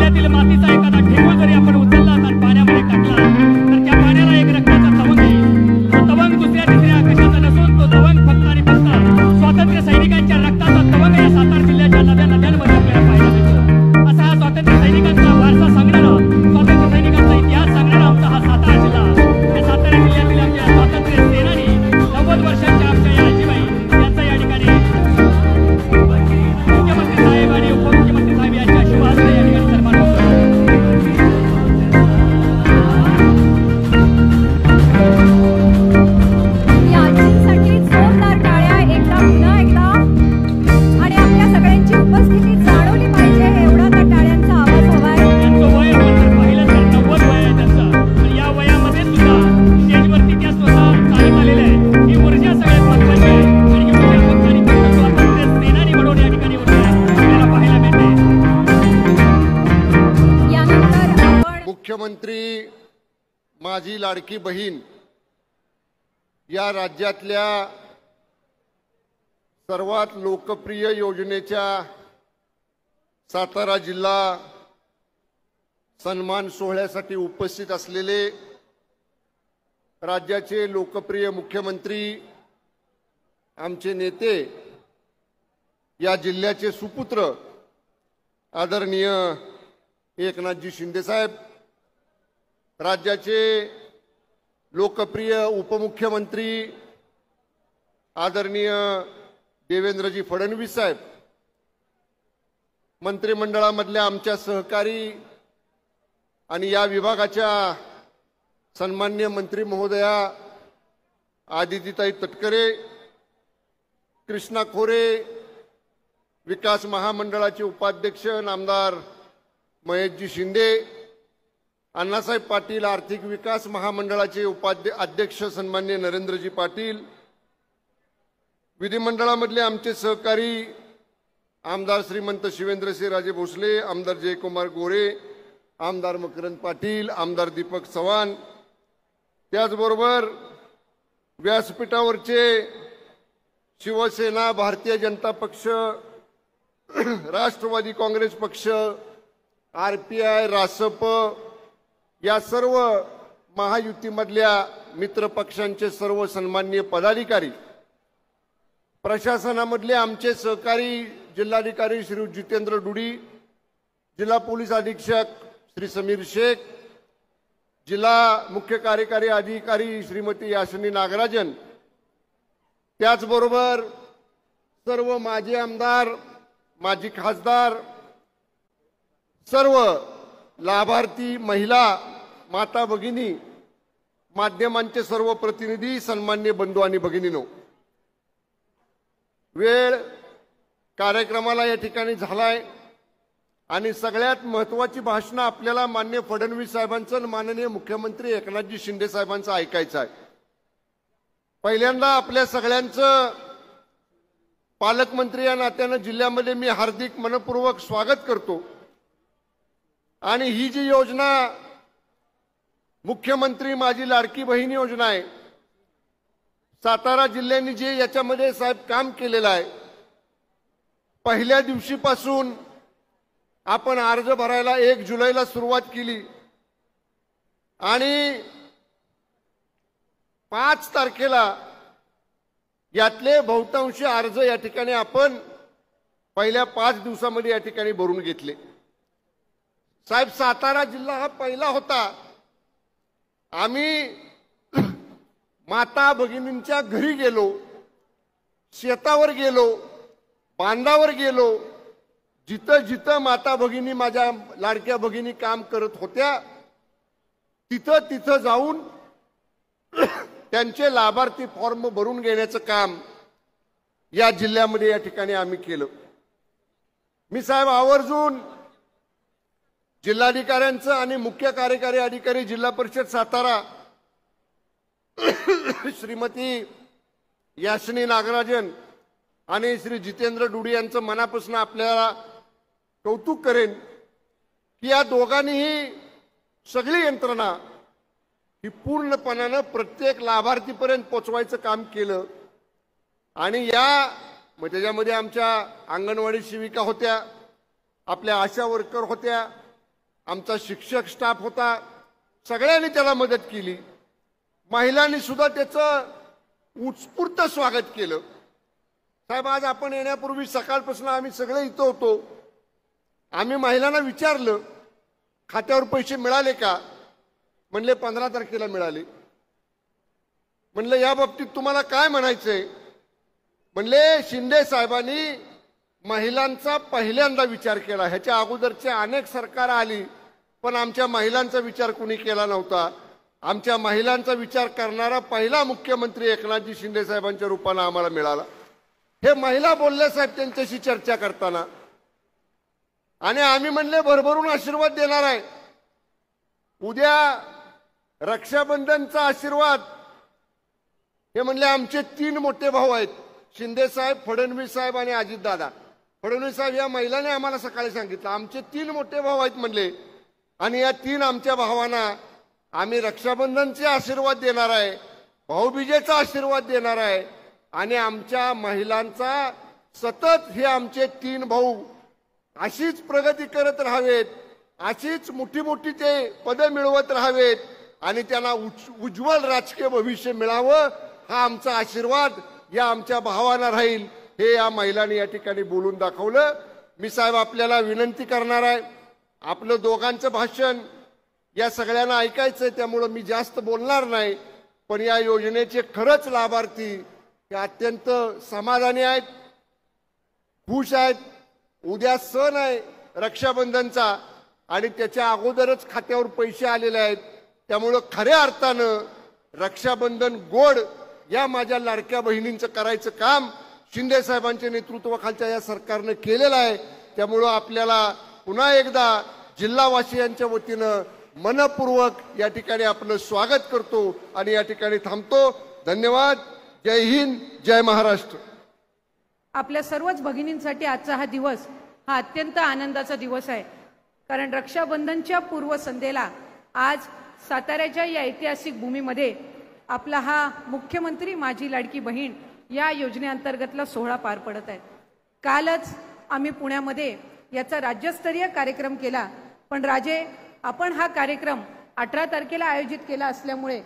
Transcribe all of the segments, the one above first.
जिल्ह्यातील मातीचा एखादा ढेकूळ जरी आपण उचलला आणि पाण्यामध्ये टाकला तर त्या पाण्याला एक रक्ताचा तवंग येईल। तो तवंग दुसऱ्या तिसऱ्या कशाचा नसून तो तवंग फक्त आणि फक्त स्वातंत्र्य सैनिकांच्या रक्ताचा तवंग या सातारा जिल्ह्याच्या नद्यांमध्ये आपल्याला पाहायला मिळतो। असा हा स्वातंत्र्य सैनिकांचा वारसा सांगणारा, स्वातंत्र्य सैनिकांचा इतिहास सांगणारा आमचा हा सातारा जिल्हा। या सातारा जिल्ह्यातील आमच्या स्वातंत्र्य सेनानी 90 वर्षांच्या आमच्या या आजीबाई यांचा या ठिकाणी मुख्यमंत्री साहेब आणि उपमुख्यमंत्री साहेब यांच्या शुभ हस्ते या ठिकाणी सन्मान होतो। या आजींसाठी जोरदार टाळ्या एकदा पुन्हा एकदा आणि आपल्या सगळ्यांची उपस्थिती जाणवली पाहिजे एवढा त्या टाळ्यांचा आवाज हवाय। त्यांचं वय जर पाहिलं तर 90 वय आहे त्यांचं, आणि या वयामध्ये सुद्धा स्टेजवरती त्या स्वतः चालत आलेल्या आहेत। ही ऊर्जा सगळ्यात महत्त्वाची आहे आणि ही ऊर्जा फक्त आणि फक्त स्वातंत्र्य सेनानी म्हणून या ठिकाणी ऊर्जा आपल्याला पाहायला मिळते। यानंतर आपण मुख्यमंत्री माझी लाडकी बहीण या राज्यातल्या सर्वात लोकप्रिय योजनेच्या सातारा जिल्हा सन्मान सोहळ्यासाठी उपस्थित असलेले राज्याचे लोकप्रिय मुख्यमंत्री आमचे नेते या जिल्ह्याचे सुपुत्र आदरणीय एकनाथजी शिंदे साहेब, राज्याचे लोकप्रिय उपमुख्यमंत्री आदरणीय देवेंद्रजी फडणवीस साहेब, मंत्रिमंडळामधल्या आमच्या सहकारी आणि या विभागाच्या सन्मान्य मंत्री महोदया आदितीताई तटकरे, कृष्णा खोरे, विकास महामंडळाचे उपाध्यक्ष नामदार महेशजी शिंदे, अण्णासाहेब पाटील आर्थिक विकास महामंडळाचे अध्यक्ष सन्मान्य नरेंद्रजी पाटील, विधिमंडळामधले आमचे सहकारी आमदार श्रीमंत शिवेंद्रसिंह राजे भोसले, आमदार जयकुमार गोरे, आमदार मकरंद पाटील, आमदार दीपक चव्हाण, त्याचबरोबर व्यासपीठावरचे शिवसेना, भारतीय जनता पक्ष, राष्ट्रवादी काँग्रेस पक्ष, आरपीआय, रासप या सर्व महायुतीमधल्या मित्र पक्षांचे सर्व सन्माननीय पदाधिकारी, प्रशासनामधले आमचे सहकारी जिल्हाधिकारी श्री जितेंद्र डुडी, जिल्हा पोलीस अधीक्षक श्री समीर शेख, जिल्हा मुख्य कार्यकारी अधिकारी श्रीमती याशिनी नागराजन, त्याचबरोबर सर्व माजी आमदार, माजी खासदार, सर्व लाभार्थी महिला, माता भगिनी, माध्यमांचे सर्व प्रतिनिधी, सन्मान्य बंधू आणि भगिनींनो, वेळ कार्यक्रमाला या ठिकाणी झालाय आणि सगळ्यात महत्त्वाची भाषणं आपल्याला माननीय फडणवीस साहेबांचं आणि माननीय मुख्यमंत्री एकनाथजी शिंदे साहेबांचं ऐकायचं आहे। पहिल्यांदा आपल्या सगळ्यांचं पालकमंत्री या नात्यानं जिल्ह्यामध्ये मी हार्दिक मनपूर्वक स्वागत करतो आणि ही जी योजना मुख्यमंत्री माझी लाडकी बहीण योजना आहे, सातारा जिल्ह्याने जे याच्यामध्ये साहेब काम केलेलं आहे, पहिल्या दिवशीपासून आपण अर्ज भरायला 1 जुलैला सुरुवात केली आणि 5 तारखेला यातले बहुतांश अर्ज या ठिकाणी आपण पहिल्या 5 दिवसामध्ये या ठिकाणी भरून घेतले। साहेब, सातारा जिल्हा हा पहिला होता, आम्ही माता भगिनींच्या घरी गेलो, शेतावर गेलो, बांधावर गेलो, जिथं जिथं माता भगिनी माझ्या लाडक्या भगिनी काम करत होत्या तिथं तिथं जाऊन त्यांचे लाभार्थी फॉर्म भरून घेण्याचं काम या जिल्ह्यामध्ये या ठिकाणी आम्ही केलं। मी साहेब आवर्जून जिल्हाधिकाऱ्यांचं आणि मुख्य कार्यकारी अधिकारी जिल्हा परिषद सातारा श्रीमती याशिनी नागराजन आणि श्री जितेंद्र डुडी यांचं मनापासून आपल्याला कौतुक करेन की या दोघांनीही सगळी यंत्रणा ही पूर्णपणाने प्रत्येक लाभार्थीपर्यंत पोहोचवायचं काम केलं आणि त्याच्यामध्ये आमच्या अंगणवाडी सेविका होत्या, आपल्या आशा वर्कर होत्या, आमचा शिक्षक स्टाफ होता, सगळ्यांनी त्याला मदत केली. महिलांनी सुद्धा त्याचं उत्स्फूर्त स्वागत केलं. साहेब, आज आपण येण्यापूर्वी सकाळपासून आम्ही सगळे इथं होतो. आम्ही महिलांना विचारलं, खात्यावर पैसे मिळाले का? म्हणले 15 तारखेला मिळाले. म्हणलं या बाबतीत तुम्हाला काय म्हणायचंय? म्हणले शिंदे साहेबांनी महिलांचा पहिल्यांदा विचार केला. ह्याच्या अगोदरचे अनेक सरकार आली, पण आमच्या महिलांचा विचार कुणी केला नव्हता. आमच्या महिलांचा विचार करणारा पहिला मुख्यमंत्री एकनाथजी शिंदे साहेबांच्या रूपानं आम्हाला मिळाला. हे महिला बोलल्या साहेब त्यांच्याशी चर्चा करताना. आणि आम्ही म्हणले भरभरून आशीर्वाद देणार आहे. उद्या रक्षाबंधनचा आशीर्वाद हे म्हणले आमचे 3 मोठे भाऊ आहेत, शिंदे साहेब, फडणवीस साहेब आणि अजितदादा. फडणवीस साहेब या महिलाने आम्हाला सकाळी सांगितलं, आमचे 3 मोठे भाऊ आहेत म्हणले, आणि या 3 आमच्या भावांना आम्ही रक्षाबंधनचे आशीर्वाद देणार आहे, भाऊबीजेचा आशीर्वाद देणार आहे. आणि आमच्या महिलांचा सतत हे आमचे 3 भाऊ अशीच प्रगती करत राहावेत, अशीच मोठी मोठी ते पदं मिळवत राहावेत आणि त्यांना उज्ज्वल राजकीय भविष्य मिळावं, हा आमचा आशीर्वाद या आमच्या भावांना राहील. हे या महिलांनी या ठिकाणी बोलून दाखवलं. मी साहेब आपल्याला विनंती करणार आहे, आपलं दोघांचं भाषण या सगळ्यांना ऐकायचंय, त्यामुळं मी जास्त बोलणार नाही. पण या योजनेचे खरंच लाभार्थी हे अत्यंत समाधानी आहेत, खुश आहेत. उद्या सण आहे रक्षाबंधनचा आणि त्याच्या अगोदरच खात्यावर पैसे आलेले आहेत. त्यामुळं खऱ्या अर्थानं रक्षाबंधन गोड या माझ्या लाडक्या बहिणींचं करायचं काम शिंदे साहेबांच्या नेतृत्वाखालच्या या सरकारनं केलेलं आहे. त्यामुळं आपल्याला पुन्हा एकदा जिल्हावासियांच्या वतीनं मनपूर्वक या ठिकाणी आपलं स्वागत करतो आणि या ठिकाणी थांबतो. धन्यवाद. जय हिंद, जय महाराष्ट्र. आपल्या सर्वच भगिनींसाठी आजचा हा दिवस हा अत्यंत आनंदाचा दिवस आहे. कारण रक्षाबंधनच्या पूर्वसंध्येला आज साताऱ्याच्या या ऐतिहासिक भूमीमध्ये आपला हा मुख्यमंत्री माझी लाडकी बहीण या योजनेअंतर्गतला सोहळा पार पडत आहे. कालच आम्ही पुण्यामध्ये याचा राज्यस्तरीय कार्यक्रम केला. पण राजे, आपण हा कार्यक्रम 18 तारखेला आयोजित केला असल्यामुळे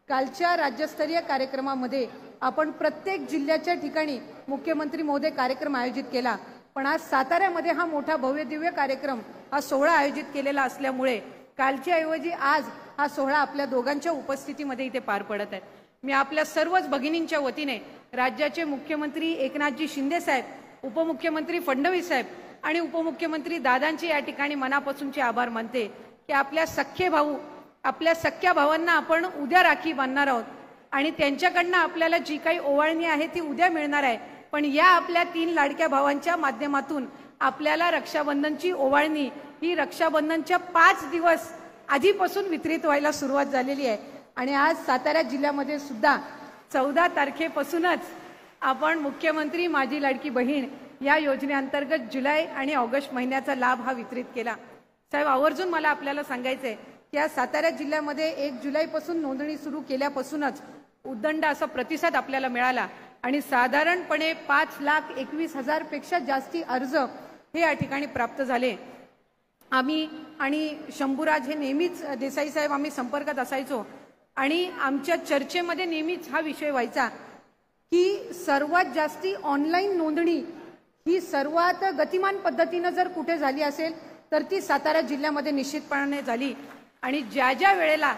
कालच्या राज्यस्तरीय कार्यक्रमामध्ये आपण प्रत्येक जिल्ह्याच्या ठिकाणी मुख्यमंत्री महोदय कार्यक्रम आयोजित केला. पण आज साताऱ्यामध्ये हा मोठा भव्य दिव्य कार्यक्रम हा सोहळा आयोजित केलेला असल्यामुळे कालच्या ऐवजी आज हा सोहळा आपल्या दोघांच्या उपस्थितीमध्ये इथे पार पडत आहे. मी आपल्या सर्वच भगिनींच्या वतीने राज्याचे मुख्यमंत्री एकनाथजी शिंदे साहेब, उपमुख्यमंत्री फडणवीस साहेब आणि उपमुख्यमंत्री दादांचे या ठिकाणी मनापासूनचे आभार मानते की आपल्या सख्खे भाऊ, आपल्या सख्या भावांना आपण उद्या राखी बांधणार आहोत आणि त्यांच्याकडनं आपल्याला जी काही ओवाळणी आहे ती उद्या मिळणार आहे. पण या आपल्या 3 लाडक्या भावांच्या माध्यमातून आपल्याला रक्षाबंधनची ओवाळणी ही रक्षाबंधनच्या 5 दिवस आधीपासून वितरित व्हायला सुरुवात झालेली आहे. आणि आज सातारा जिल्ह्यामध्ये सुद्धा 14 तारखेपासूनच आपण मुख्यमंत्री माझी लाडकी बहीण या योजनेअंतर्गत जुलै आणि ऑगस्ट महिन्याचा लाभ हा वितरित केला. साहेब, आवर्जून मला आपल्याला सांगायचंय की या सातारा जिल्ह्यामध्ये 1 जुलैपासून नोंदणी सुरू केल्यापासूनच उदंड असा प्रतिसाद आपल्याला मिळाला आणि साधारणपणे 5,21,000 पेक्षा जास्ती अर्ज हे या ठिकाणी प्राप्त झाले. आम्ही आणि शंभूराज हे नेहमीच देसाई साहेब आम्ही संपर्कात असायचो आणि आमच्या चर्चेमध्ये नेहमीच हा विषय व्हायचा की सर्वात जास्ती ऑनलाईन नोंदणी ही सर्वात गतिमान पद्धतीनं जर कुठे झाली असेल तर ती सातारा जिल्ह्यामध्ये निश्चितपणे झाली. आणि ज्या ज्या वेळेला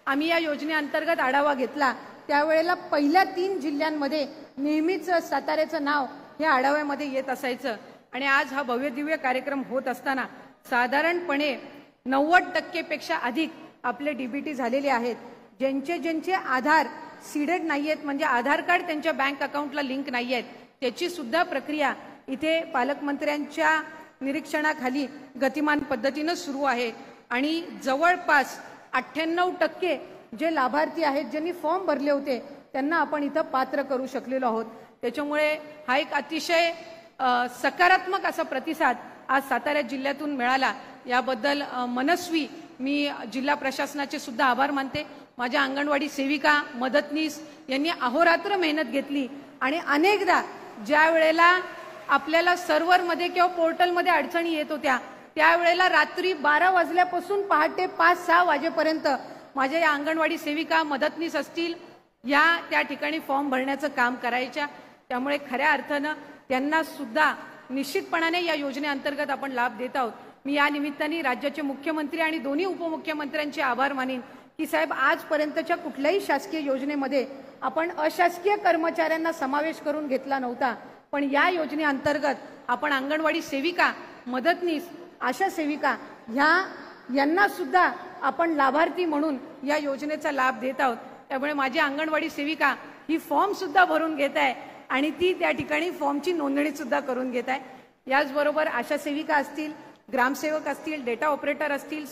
आम्ही या योजनेअंतर्गत आढावा घेतला त्यावेळेला पहिल्या 3 जिल्ह्यांमध्ये नेहमीच साताऱ्याचं नाव हे आढाव्यामध्ये येत असायचं. आणि आज हा भव्य दिव्य कार्यक्रम होत असताना साधारणपणे 90% पेक्षा अधिक आपले डीबीटी झालेले आहेत. ज्यांचे आधार सीडेड नाहीयेत म्हणजे आधार कार्ड त्यांच्या बँक अकाउंटला लिंक नाही आहेत त्याची सुद्धा प्रक्रिया इथे पालकमंत्र्यांच्या निरीक्षणाखाली गतिमान पद्धतीनं सुरू आहे. आणि जवळपास 98% जे लाभार्थी आहेत ज्यांनी फॉर्म भरले होते त्यांना आपण इथं पात्र करू शकलेलो आहोत. त्याच्यामुळे हा एक अतिशय सकारात्मक असा प्रतिसाद आज सातारा जिल्ह्यातून मिळाला. याबद्दल मनस्वी मी जिल्हा प्रशासनाचे सुद्धा आभार मानते. माझ्या अंगणवाडी सेविका, मदतनीस यांनी अहोरात्र मेहनत घेतली आणि अनेकदा ज्या वेळेला आपल्याला सर्व्हरमध्ये किंवा पोर्टलमध्ये अडचणी येत होत्या त्यावेळेला रात्री 12 वाजल्यापासून पहाटे 5-6 वाजेपर्यंत माझ्या या अंगणवाडी सेविका मदतनीस असतील या त्या ठिकाणी फॉर्म भरण्याचं काम करायच्या. त्यामुळे खऱ्या अर्थानं त्यांना सुद्धा निश्चितपणाने या योजनेअंतर्गत आपण लाभ देत आहोत. मी या निमित्ताने राज्याचे मुख्यमंत्री आणि दोन्ही उपमुख्यमंत्र्यांचे आभार मानेन की साहेब आजपर्यंतच्या कुठल्याही शासकीय योजनेमध्ये आपण अशासकीय कर्मचाऱ्यांना समावेश करून घेतला नव्हता, पण या योजनेअंतर्गत आपण अंगणवाडी सेविका मदतनीस आशा सेविका यांना सुद्धा आपण लाभार्थी म्हणून या योजनेचा लाभ देत आहोत. त्यामुळे माझी अंगणवाडी सेविका ही फॉर्म सुद्धा भरून घेत आहे आणि ती त्या ठिकाणी फॉर्मची नोंदणी सुद्धा करून घेत आहे. याचबरोबर आशा सेविका असतील, ग्रामसेवक असतील, डेटा ऑपरेटर असतील,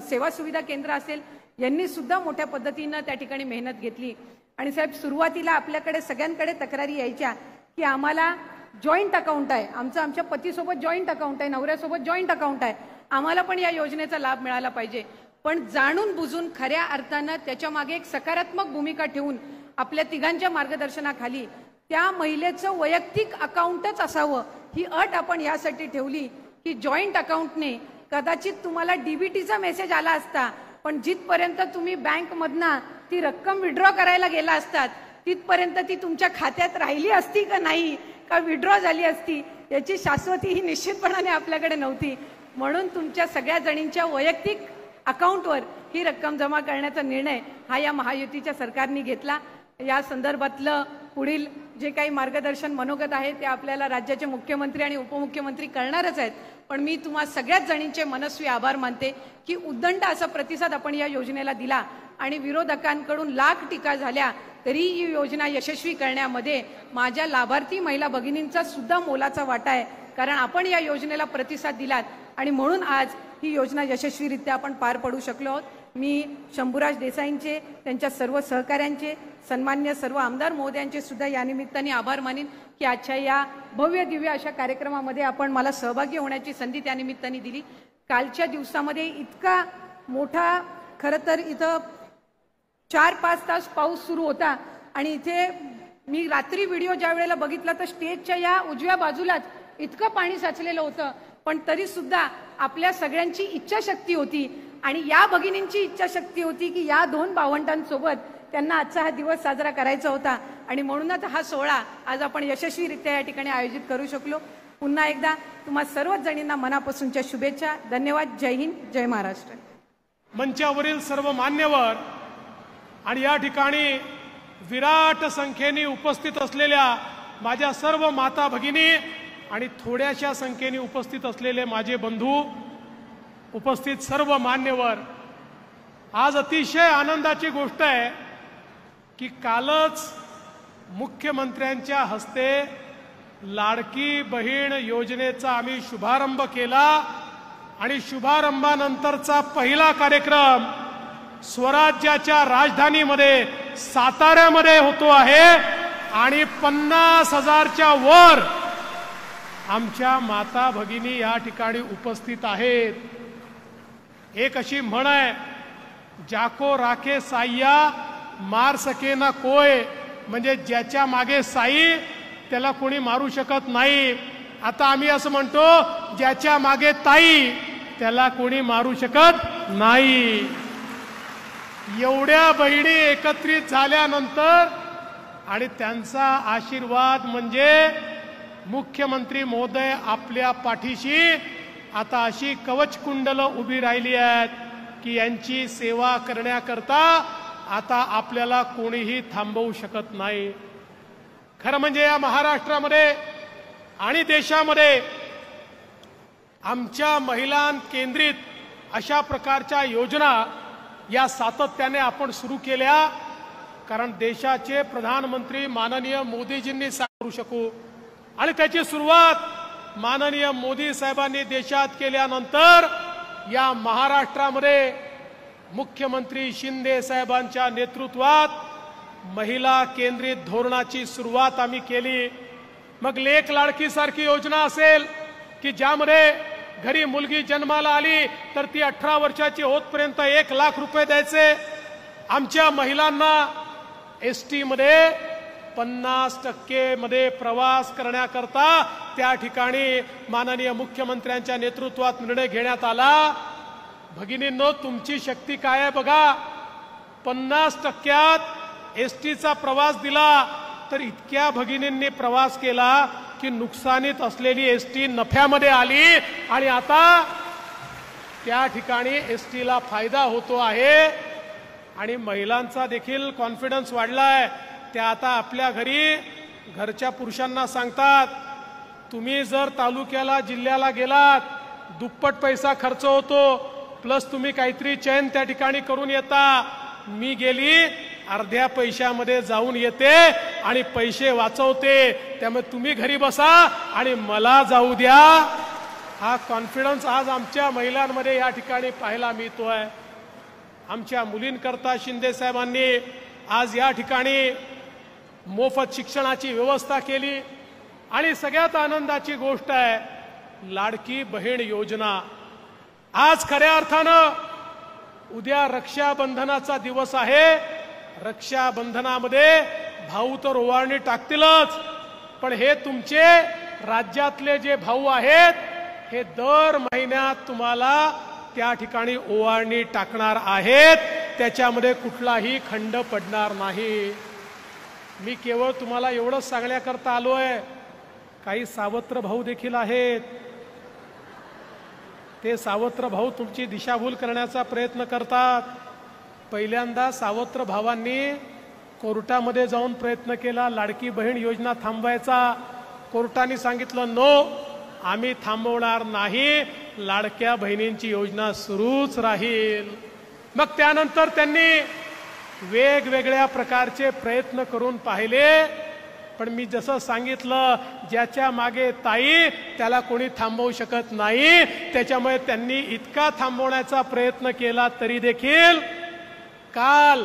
सेवा सुविधा केंद्र असेल, यांनी सुद्धा मोठ्या पद्धतीनं त्या ठिकाणी मेहनत घेतली. आणि साहेब सुरुवातीला आपल्याकडे सगळ्यांकडे तक्रारी यायच्या की आम्हाला जॉईंट अकाउंट आहे, आमच्या पतीसोबत जॉईंट अकाउंट आहे, नवऱ्यासोबत जॉईंट अकाउंट आहे, आम्हाला पण या योजनेचा लाभ मिळाला पाहिजे. पण जाणून बुजून खऱ्या अर्थानं त्याच्या मागे एक सकारात्मक भूमिका ठेवून आपल्या तिघांच्या मार्गदर्शनाखाली त्या महिलेचं वैयक्तिक अकाउंटच असावं ही अट आपण यासाठी ठेवली की जॉईंट अकाउंटने कदाचित तुम्हाला डीबीटीचा मेसेज आला असता, पण जिथपर्यंत तुम्ही बँकमधनं ती रक्कम विड्रॉ करायला गेला असतात तिथपर्यंत ती तुमच्या खात्यात राहिली असती का नाही, का विड्रॉ झाली असती याची शाश्वती ही निश्चितपणाने आपल्याकडे नव्हती. म्हणून तुमच्या सगळ्या जणींच्या वैयक्तिक अकाउंटवर ही रक्कम जमा करण्याचा निर्णय हा या महायुतीच्या सरकारने घेतला. या संदर्भातलं पुढील जे काही मार्गदर्शन मनोगत आहे ते आपल्याला राज्याचे मुख्यमंत्री आणि उपमुख्यमंत्री करणारच आहेत. पण मी तुम्हा सगळ्याच जणींचे मनस्वी आभार मानते की उद्दंड असा प्रतिसाद आपण या योजनेला दिला आणि विरोधकांकडून लाख टीका झाल्या तरी ही योजना यशस्वी करण्यामध्ये माझ्या लाभार्थी महिला भगिनींचा सुद्धा मोलाचा वाटा आहे. कारण आपण या योजनेला प्रतिसाद दिलात आणि म्हणून आज ही योजना यशस्वीरित्या आपण पार पडू शकलो आहोत. मी शंभूराज देसाईंचे, त्यांच्या सर्व सहकाऱ्यांचे, सन्मान्य सर्व आमदार महोदयांचे सुद्धा या निमित्ताने आभार मानेन की आजच्या या भव्य दिव्य अशा कार्यक्रमामध्ये आपण मला सहभागी होण्याची संधी त्या निमित्ताने दिली. कालच्या दिवसामध्ये इतका मोठा खरं तर इथं 4-5 तास पाऊस सुरू होता आणि इथे मी रात्री व्हिडिओ ज्या वेळेला बघितला तर स्टेजच्या या उजव्या बाजूलाच इतकं पाणी साचलेलं होतं, पण तरी सुद्धा आपल्या सगळ्यांची इच्छाशक्ती होती आणि या भगिनींची इच्छाशक्ती होती की या 2 भावंडांसोबत त्यांना आजचा हा दिवस साजरा करायचा होता आणि म्हणूनच हा सोहळा आज आपण यशस्वीरित्या या ठिकाणी आयोजित करू शकलो. पुन्हा एकदा तुम्हा सर्वच जणींना मनापासूनच्या शुभेच्छा. धन्यवाद. जय हिंद, जय महाराष्ट्र. मंचावरील सर्व मान्यवर आणि या ठिकाणी विराट संख्येने उपस्थित असलेल्या माझ्या सर्व माता भगिनी आणि थोड्याशा संख्येने उपस्थित असलेले माझे बंधू, उपस्थित सर्व मान्यवर, आज अतिशय आनंदाची गोष्ट आहे की कालच मुख्यमंत्र्यांच्या हस्ते लाडकी बहीण योजनेचा आम्ही शुभारंभ केला आणि शुभारंभानंतरचा पहिला कार्यक्रम स्वराज्याच्या राजधानीमध्ये साताऱ्यामध्ये होतो आहे आणि 50,000च्या वर आमच्या माता भगिनी या ठिकाणी उपस्थित आहेत. एक अशी म्हण आहे, जाको राखे साईया मार सके ना कोय, म्हणजे ज्याच्या मागे साई त्याला कोणी मारू शकत नाही. आता आम्ही असं म्हणतो, ज्याच्या मागे ताई त्याला कोणी मारू शकत नाही. एवढ्या बहिणी एकत्रित झाल्यानंतर आणि त्यांचा आशीर्वाद म्हणजे मुख्यमंत्री महोदय आपल्या पाठीशी आता अशी कवच कुंडल उभी राहिली आहेत की यांची सेवा करण्याकरता आता आपल्याला कोणीही थांबवू शकत नाही. खरं म्हणजे या महाराष्ट्रामध्ये आणि देशामध्ये आमच्या महिलां केंद्रित अशा प्रकारच्या योजना या सातत्याने आपण सुरू केल्या, कारण देशाचे प्रधानमंत्री माननीय मोदीजींनी करू शकू आणि त्याची सुरुवात माननीय मोदी साहेबांनी देशात केल्यानंतर या महाराष्ट्रामध्ये मुख्यमंत्री शिंदे साहेबांच्या नेतृत्वात महिला केंद्रित धोरणाची सुरुवात आम्ही केली. मग लेक लाडकी सारखी योजना असेल की ज्यामध्ये घरी मुलगी जन्माला आली तर ती 18 वर्षाची होतपर्यंत 1 लाख रुपये द्यायचे. आमच्या महिलांना एसटी मध्ये 50% मध्ये प्रवास करण्याकरता त्या ठिकाणी माननीय मुख्यमंत्र्यांच्या नेतृत्वात निर्णय घेण्यात आला। भगिनींनो, तुमची शक्ती काय आहे बघा। 50%त एसटीचा प्रवास दिला तर इतक्या भगिनींनी प्रवास केला की नुकसानीत असलेली एसटी नफ्यामध्ये आली आणि आता त्या ठिकाणी एसटीला फायदा होतो आहे आणि महिलांचा देखील कॉन्फिडन्स वाढलाय। त्या आता आपल्या घरच्या पुरुषांना सांगतात, तुम्ही जर तालुक्याला जिल्ह्याला गेलात दुप्पट पैसा खर्च होतो, प्लस तुम्ही काहीतरी चैन त्या ठिकाणी करून येता। मी गेली अर्ध्या पैशामध्ये जाऊन येते आणि पैसे वाचवते, त्यामुळे तुम्ही घरी बसा आणि मला जाऊ द्या। हा कॉन्फिडन्स आज आमच्या महिलांमध्ये या ठिकाणी पाहायला मिळतोय। आमच्या मुलींकरता शिंदे साहेबांनी आज या ठिकाणी मोफत शिक्षणाची व्यवस्था केली आणि सगळ्यात आनंदाची गोष्ट आहे लाडकी बहीण योजना। आज खऱ्या अर्थानं उद्या रक्षाबंधनाचा दिवस आहे। रक्षाबंधनामध्ये भाऊ तर ओवाळणी टाकतीलच, पण हे तुमचे राज्यातले जे भाऊ आहेत हे दर महिन्यात तुम्हाला त्या ठिकाणी ओवाळणी टाकणार आहेत, त्याच्यामध्ये कुठलाही खंड पडणार नाही। मी केवळ तुम्हाला एवढंच सांगण्याकरता आलोय, काही सावत्र भाऊ देखील आहेत, ते सावत्र भाऊ तुमची दिशाभूल करण्याचा प्रयत्न करतात। पहिल्यांदा सावत्र भावांनी कोर्टामध्ये जाऊन प्रयत्न केला लाडकी बहीण योजना थांबवायचा। कोर्टाने सांगितलं नो, आम्ही थांबवणार नाही, लाडक्या बहिणींची योजना सुरूच राहील। मग त्यानंतर त्यांनी वेगवेगळ्या प्रकारचे प्रयत्न करून पाहिले, पण मी जसं सांगितलं ज्याच्या मागे ताई त्याला कोणी थांबवू शकत नाही। त्याच्यामुळे त्यांनी इतका थांबवण्याचा प्रयत्न केला तरी देखील काल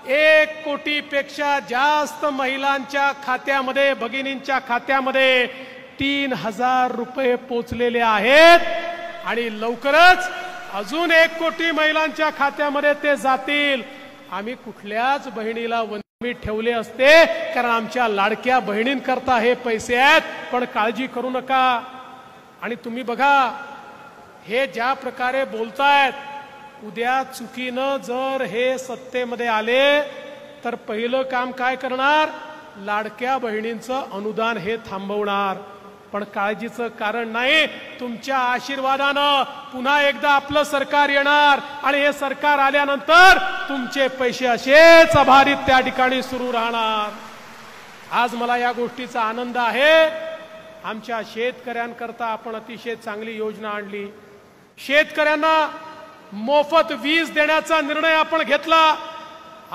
1 कोटीपेक्षा जास्त महिलांच्या खात्यामध्ये, भगिनींच्या खात्यामध्ये 3000 रुपये पोचलेले आहेत आणि लवकरच अजून 1 कोटी महिलांच्या खात्यामध्ये ते जातील। आम्ही कुठल्याच बहिणीला वंचित ठेवले असते, कारण आमच्या लाडक्या बहिणींकरता हे पैसे आहेत, पण काळजी करू नका। आणि तुम्ही बघा हे ज्या प्रकारे बोलतायत, उद्या चुकीनं जर हे सत्तेमध्ये आले तर पहिलं काम काय करणार, लाडक्या बहिणींचं अनुदान हे थांबवणार। पण काळजीचं कारण नाही, तुमच्या आशीर्वादानं पुन्हा एकदा आपलं सरकार येणार आणि हे सरकार आल्यानंतर तुमचे पैसे असेच अभारित त्या ठिकाणी सुरू राहणार। आज मला या गोष्टीचा आनंद आहे। आमच्या शेतकऱ्यांकरता आपण अतिशय चांगली योजना आणली। शेतकऱ्यांना मोफत वीज देण्याचा निर्णय आपण घेतला।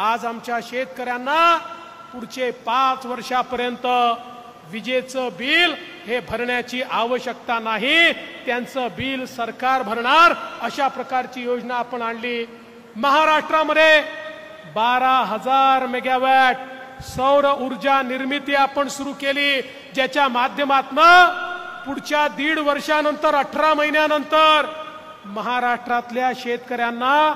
आज आमच्या शेतकऱ्यांना पुढचे 5 वर्षापर्यंत विजेचं बिल हे भरण्याची आवश्यकता नाही, त्यांचं बिल सरकार भरणार, अशा प्रकारची योजना आपण आणली। महाराष्ट्रामध्ये 12,000 मेगावॅट सौर ऊर्जा निर्मिती आपण सुरू केली, ज्याच्या माध्यमातून पुढच्या 1.5 वर्षानंतर 18 महिन्यानंतर महाराष्ट्रातल्या शेतकऱ्यांना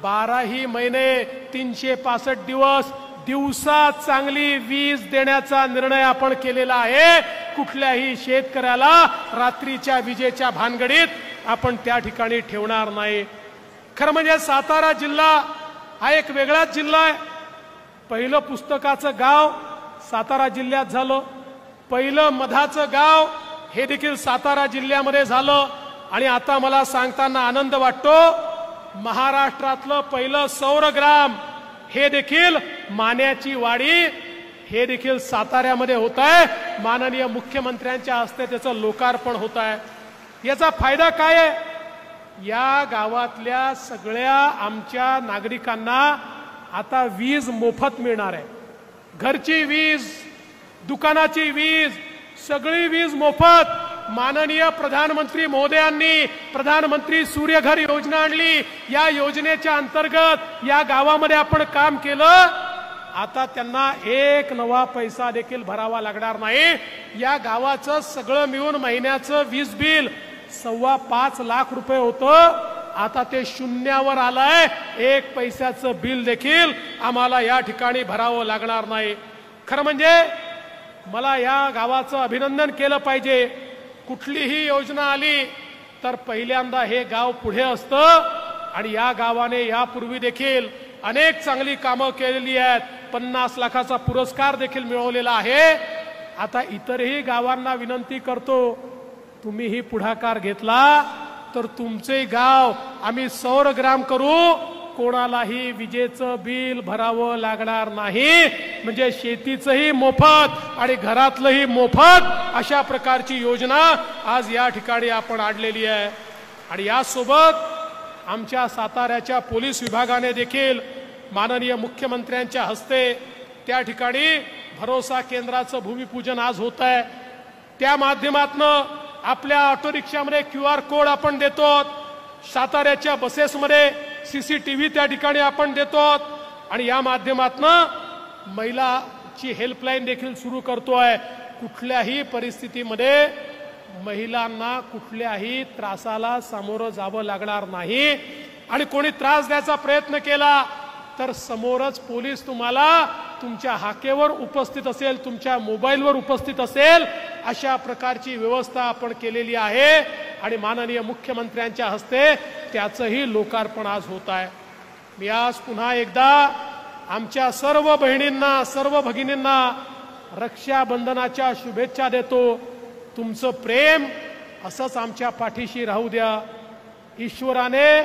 12ही महिने 365 दिवस दिवसा चांगली वीज देण्याचा निर्णय आपण केलेला आहे। कुठल्याही शेतकऱ्याला रात्रीच्या विजेच्या भानगडीत आपण त्या ठिकाणी ठेवणार नाही। खरं म्हणजे सातारा जिल्हा हा एक वेगळाच जिल्हा आहे। पहिलं पुस्तकाचं गाव सातारा जिल्ह्यात झालं, पहिलं मधाचं गाव हे देखील सातारा जिल्ह्यामध्ये झालं आणि आता मला सांगताना आनंद वाटतो, महाराष्ट्रातलं पहिलं सौरग्राम हे देखील मान्याची वाडी हे देखील साताऱ्यामध्ये होत आहे। माननीय मुख्यमंत्र्यांच्या हस्ते त्याचं लोकार्पण होत आहे। याचा फायदा काय आहे, या गावातल्या सगळ्या आमच्या नागरिकांना आता वीज मोफत मिळणार आहे। घरची वीज, दुकानाची वीज, सगळी वीज मोफत। माननीय प्रधानमंत्री महोदयांनी प्रधानमंत्री सूर्यघर योजना आणली। या योजनेच्या अंतर्गत या गावामध्ये आपण काम केलं। आता त्यांना 1 नवा पैसा देखील भरावा लागणार नाही। या गावाचं सगळं मिळून महिन्याचं वीज बिल 5.25 लाख रुपये होतं, आता ते 0वर आलंय। 1 पैशाचं बिल देखील आम्हाला या ठिकाणी भरावं लागणार नाही। खरं म्हणजे मला या गावाचं अभिनंदन केलं पाहिजे. कुठलीही योजना आली तर पहिल्यांदा हे गाव पुढे असतं आणि या गावाने यापूर्वी देखील अनेक चांगली कामं केलेली आहेत. 50 लाखाचा पुरस्कार देखील मिळवलेला आहे. आता इतरही गावांना विनंती करतो, तुम्हीही पुढाकार घेतला तर तुमचे गाव आम्ही सौरग्राम करू, कोणालाही विजेचं बिल भरावं लागणार नाही. म्हणजे शेतीचंही मोफत आणि घरातलंही मोफत अशा प्रकारची योजना आज या ठिकाणी आपण आणलेली आहे. आणि यासोबत आमच्या साताऱ्याच्या पोलीस विभागाने देखील माननीय मुख्यमंत्र्यांच्या हस्ते त्या ठिकाणी भरोसा केंद्राचं भूमिपूजन आज होत आहे. त्या माध्यमातून आपल्या ऑटो रिक्षामध्ये QR कोड आपण देतो. साताऱ्याच्या बसेसमध्ये CCTV त्या ठिकाणी आपण देतो आणि या माध्यमातून महिलाची हेल्पलाईन देखील सुरू करतोय. कुठल्याही परिस्थितीमध्ये महिलांना कुठल्याही त्रासाला सामोरं जावं लागणार नाही. आणि कोणी त्रास द्यायचा प्रयत्न केला तर समोरच पोलीस तुम्हाला तुमच्या हाकेवर उपस्थित असेल, तुमच्या मोबाईलवर उपस्थित असेल. अशा प्रकारची व्यवस्था आपण केलेली आहे आणि माननीय मुख्यमंत्र्यांच्या हस्ते त्याचंही लोकार्पण आज होत आहे. मी आज पुन्हा एकदा आमच्या सर्व बहिणींना, सर्व भगिनींना रक्षाबंधनाच्या शुभेच्छा देतो. तुमचं प्रेम असंच आमच्या पाठीशी राहू द्या. ईश्वराने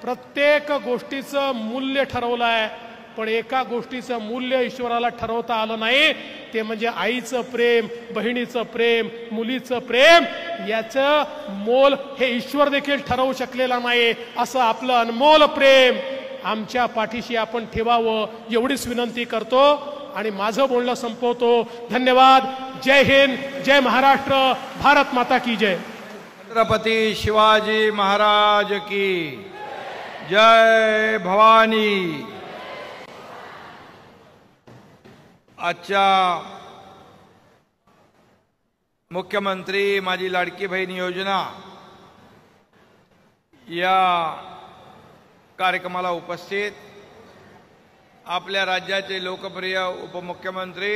प्रत्येक गोष्टीचं मूल्य ठरवलं आहे, पण एका गोष्टीचं मूल्य ईश्वराला ठरवता आलं नाही, ते म्हणजे आईचं प्रेम, बहिणीचं प्रेम, मुलीचं प्रेम. याचं मोल हे ईश्वर देखील ठरवू शकलेला नाही. असं आपलं अनमोल प्रेम आमच्या पाठीशी आपण ठेवावं एवढीच विनंती करतो आणि माझं बोलणं संपवतो. धन्यवाद. जय हिंद, जय महाराष्ट्र, भारत माता की जय. छत्रपती शिवाजी महाराज की जय. भवानी. आजच्या मुख्यमंत्री माझी लाडकी बहीण योजना या कार्यक्रमाला उपस्थित आपल्या राज्याचे लोकप्रिय उपमुख्यमंत्री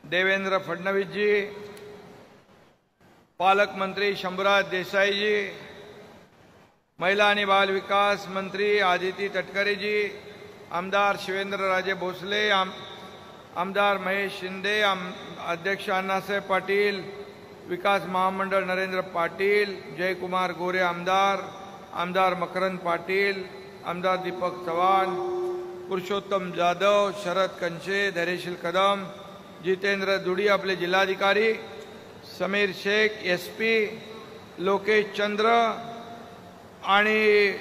देवेंद्र फडणवीसजी, पालकमंत्री शंभूराज देसाईजी, महिला आणि बाल विकास मंत्री आदिती तटकरेजी, आमदार शिवेंद्रराजे भोसले, आमदार महेश शिंदे, अध्यक्ष अण्णासाहेब पाटील, विकास महामंडळ नरेंद्र पाटील, जयकुमार गोरे आमदार मकरंद पाटील, आमदार दीपक चव्हाण, पुरुषोत्तम जाधव, शरद कंचे, धैर्यशील कदम, जितेंद्र दुडी आपले जिल्हाधिकारी, समीर शेख SP, लोकेश चंद्र आणि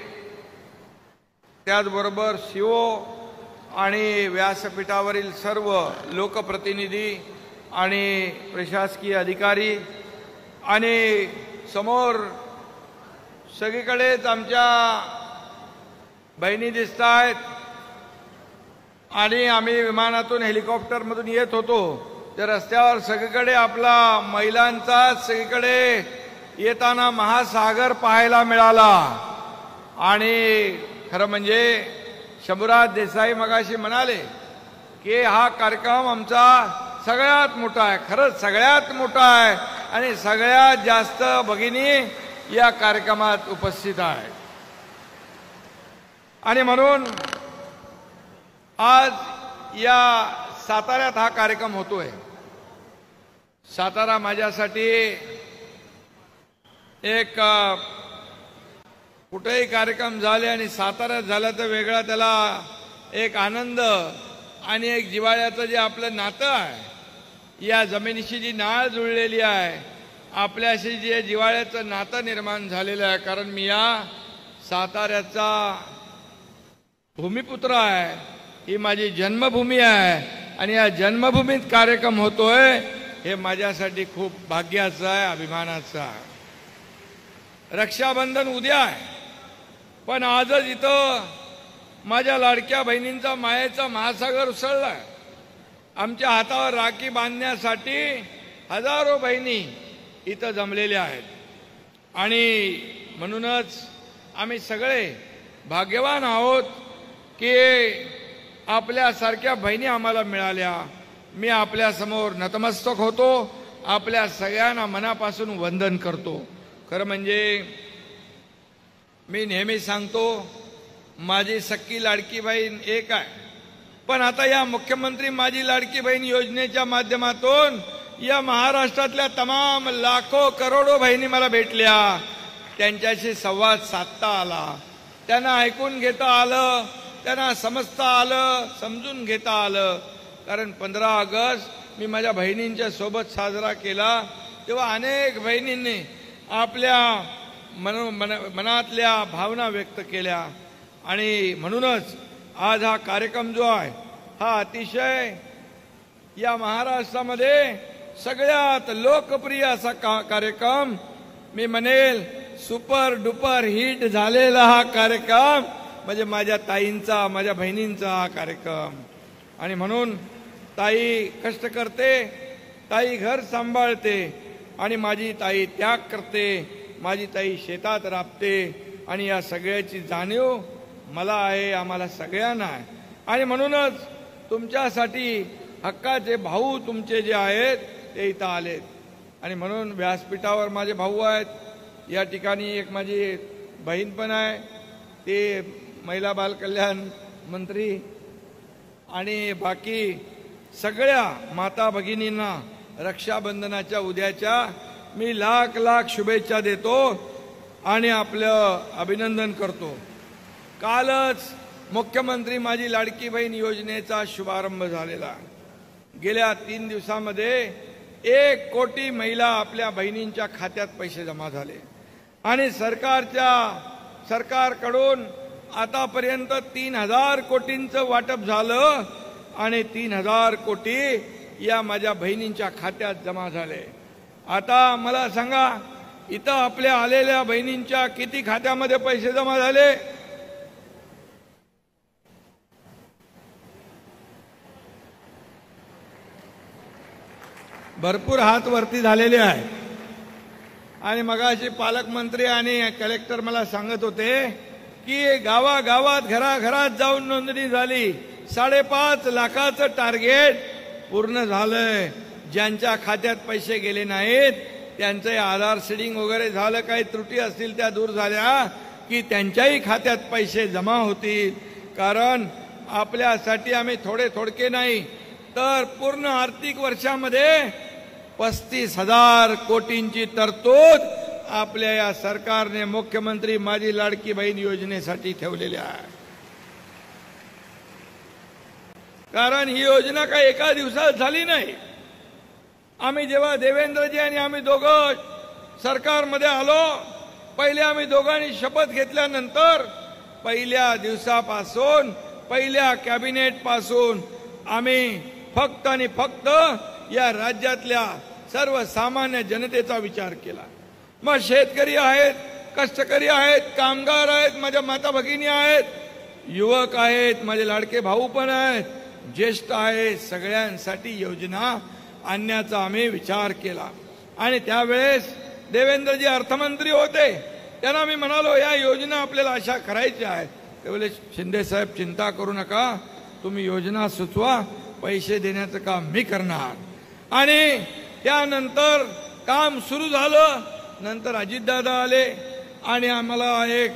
त्याचबरोबर CO आणि व्यासपीठावरील सर्व लोकप्रतिनिधी आणि प्रशासकीय अधिकारी आणि समोर सगळीकडेच आमच्या बहिणी दिसत आहेत. आणि आम्ही विमानातून हेलिकॉप्टरमधून येत होतो तर रस्त्यावर सगळीकडे आपला महिलांचा सगळीकडे येताना महासागर पाहायला मिळाला. आणि खरं म्हणजे शंभूराज देसाई मगाशी म्हणाले की हा कार्यक्रम आमचा सगळ्यात मोठा आहे. खरंच सगळ्यात मोठा आहे आणि सगळ्यात जास्त भगिनी या कार्यक्रमात उपस्थित आहे. आणि म्हणून आज या साताऱ्यात हा कार्यक्रम होतोय. सातारा माझ्यासाठी एक कुठेही कार्यक्रम झाले आणि साताऱ्यात झाला तर वेगळा त्याला एक आनंद आणि एक जिव्हाळ्याचं जे आपलं नातं आहे, या जमिनीशी जी नाळ जुळलेली आहे, आपल्याशी जे जिव्हाळ्याचं नातं निर्माण झालेलं आहे. कारण मी या साताऱ्याचा भूमिपुत्र आहे, ही माझी जन्मभूमी आहे आणि या जन्मभूमीत कार्यक्रम होतोय हे माझ्यासाठी खूप भाग्याचं आहे, अभिमानाचं आहे. रक्षाबंधन उद्या आहे, पण आजच इथं माझ्या लाडक्या बहिणींचा मायेचा महासागर उसळलाय. आमच्या हातावर राखी बांधण्यासाठी हजारो बहिणी इथं जमलेल्या आहेत. आणि म्हणूनच आम्ही सगळे भाग्यवान आहोत की आपल्यासारख्या बहिणी आम्हाला मिळाल्या. मी आपल्यासमोर नतमस्तक होतो, आपल्या सगळ्यांना मनापासून वंदन करतो. खरं म्हणजे मी नेहमी सांगतो, माझी सख्खी लाडकी बहीण एक आहे, पण आता या मुख्यमंत्री माझी लाडकी बहीण योजनेच्या माध्यमातून या महाराष्ट्रातल्या तमाम लाखो करोडो बहिणी मला भेटल्या. त्यांच्याशी संवाद साधता आला, त्यांना ऐकून घेता आलं, त्यांना समजता आलं, समजून घेता आलं. कारण 15 ऑगस्ट मी माझ्या बहिणींच्या सोबत साजरा केला, तेव्हा अनेक बहिणींनी आपल्या मनातल्या भावना व्यक्त केल्या. आणि म्हणूनच आज हा कार्यक्रम जो आहे हा अतिशय या महाराष्ट्रामध्ये सगळ्यात लोकप्रिय असा कार्यक्रम, मी म्हणेल सुपर डुपर हिट झालेला हा कार्यक्रम म्हणजे माझ्या ताईंचा, माझ्या बहिणींचा हा कार्यक्रम. आणि म्हणून ताई कष्ट करते, ताई घर सांभाळते, आणि माझी ताई त्याग करते, माझी ताई शेतात राबते, आणि या सगळ्याची जाणीव मला आहे, आम्हाला सगळ्यांना आहे. आणि म्हणूनच तुमच्यासाठी हक्काचे भाऊ तुमचे जे आहेत ते इथं आलेत. आणि म्हणून व्यासपीठावर माझे भाऊ आहेत, या ठिकाणी एक माझी बहीण पण आहे, ते महिला बालकल्याण मंत्री, आणि बाकी सगळ्या माता भगिनींना रक्षाबंधनाच्या उद्याच्या मी लाख लाख शुभेच्छा देतो आणि आपलं अभिनंदन करतो. कालच मुख्यमंत्री माझी लाडकी बहीण योजनेचा शुभारंभ झालेला. गेल्या 3 दिवसामध्ये 1 कोटी महिला आपल्या बहिणींच्या खात्यात पैसे जमा झाले, आणि सरकारकडून आतापर्यंत 3000 कोटींचं वाटप झालं, आणि 3000 कोटी या माझ्या बहिणींच्या खात्यात जमा झाले. आता मला सांगा, इथं आपल्या आलेल्या बहिणींच्या किती खात्यामध्ये पैसे जमा झाले? भरपूर हात वरती झालेले आहे. आणि मगाशी पालकमंत्री आणि कलेक्टर मला सांगत होते की गावागावात घराघरात जाऊन नोंदणी झाली. 5.5 लाखाचं टार्गेट पूर्ण झालंय. ज्यांच्या खात्यात पैसे गेले नाहीत त्यांचे आधार सीडिंग वगैरे झालं, काही त्रुटी असतील त्या दूर झाल्या की त्यांच्याही खात्यात पैसे जमा होतील. कारण आपल्यासाठी आम्ही थोडके नाही तर पूर्ण आर्थिक वर्षामध्ये 35,000 कोटींची तरतूद आपल्या या सरकारने मुख्यमंत्री माझी लाडकी बहीण योजनेसाठी ठेवलेली आहे. कारण ही योजना काही एका दिवसात झाली नाही. आम्ही जेव्हा देवेंद्रजी आणि आम्ही दोघं सरकारमध्ये आलो, पहिले आम्ही दोघांनी शपथ घेतल्यानंतर पहिल्या दिवसापासून, पहिल्या कॅबिनेट पासून आम्ही फक्त आणि फक्त या राज्यातल्या सर्वसामान्य जनतेचा विचार केला. मग शेतकरी आहेत, कष्टकरी आहेत, कामगार आहेत, माझ्या माता भगिनी आहेत, युवक आहेत, माझे लाडके भाऊ पण आहेत, ज्येष्ठ आहेत, सगळ्यांसाठी योजना आणण्याचा आम्ही विचार केला. आणि त्यावेळेस देवेंद्रजी अर्थमंत्री होते, त्यांना मी म्हणालो या योजना आपल्याला अशा करायच्या आहेत. ते बोलले शिंदे साहेब चिंता करू नका, तुम्ही योजना सुचवा, पैसे देण्याचं काम मी करणार. आणि त्यानंतर काम सुरू झालं. नंतर अजितदादा आले आणि आम्हाला एक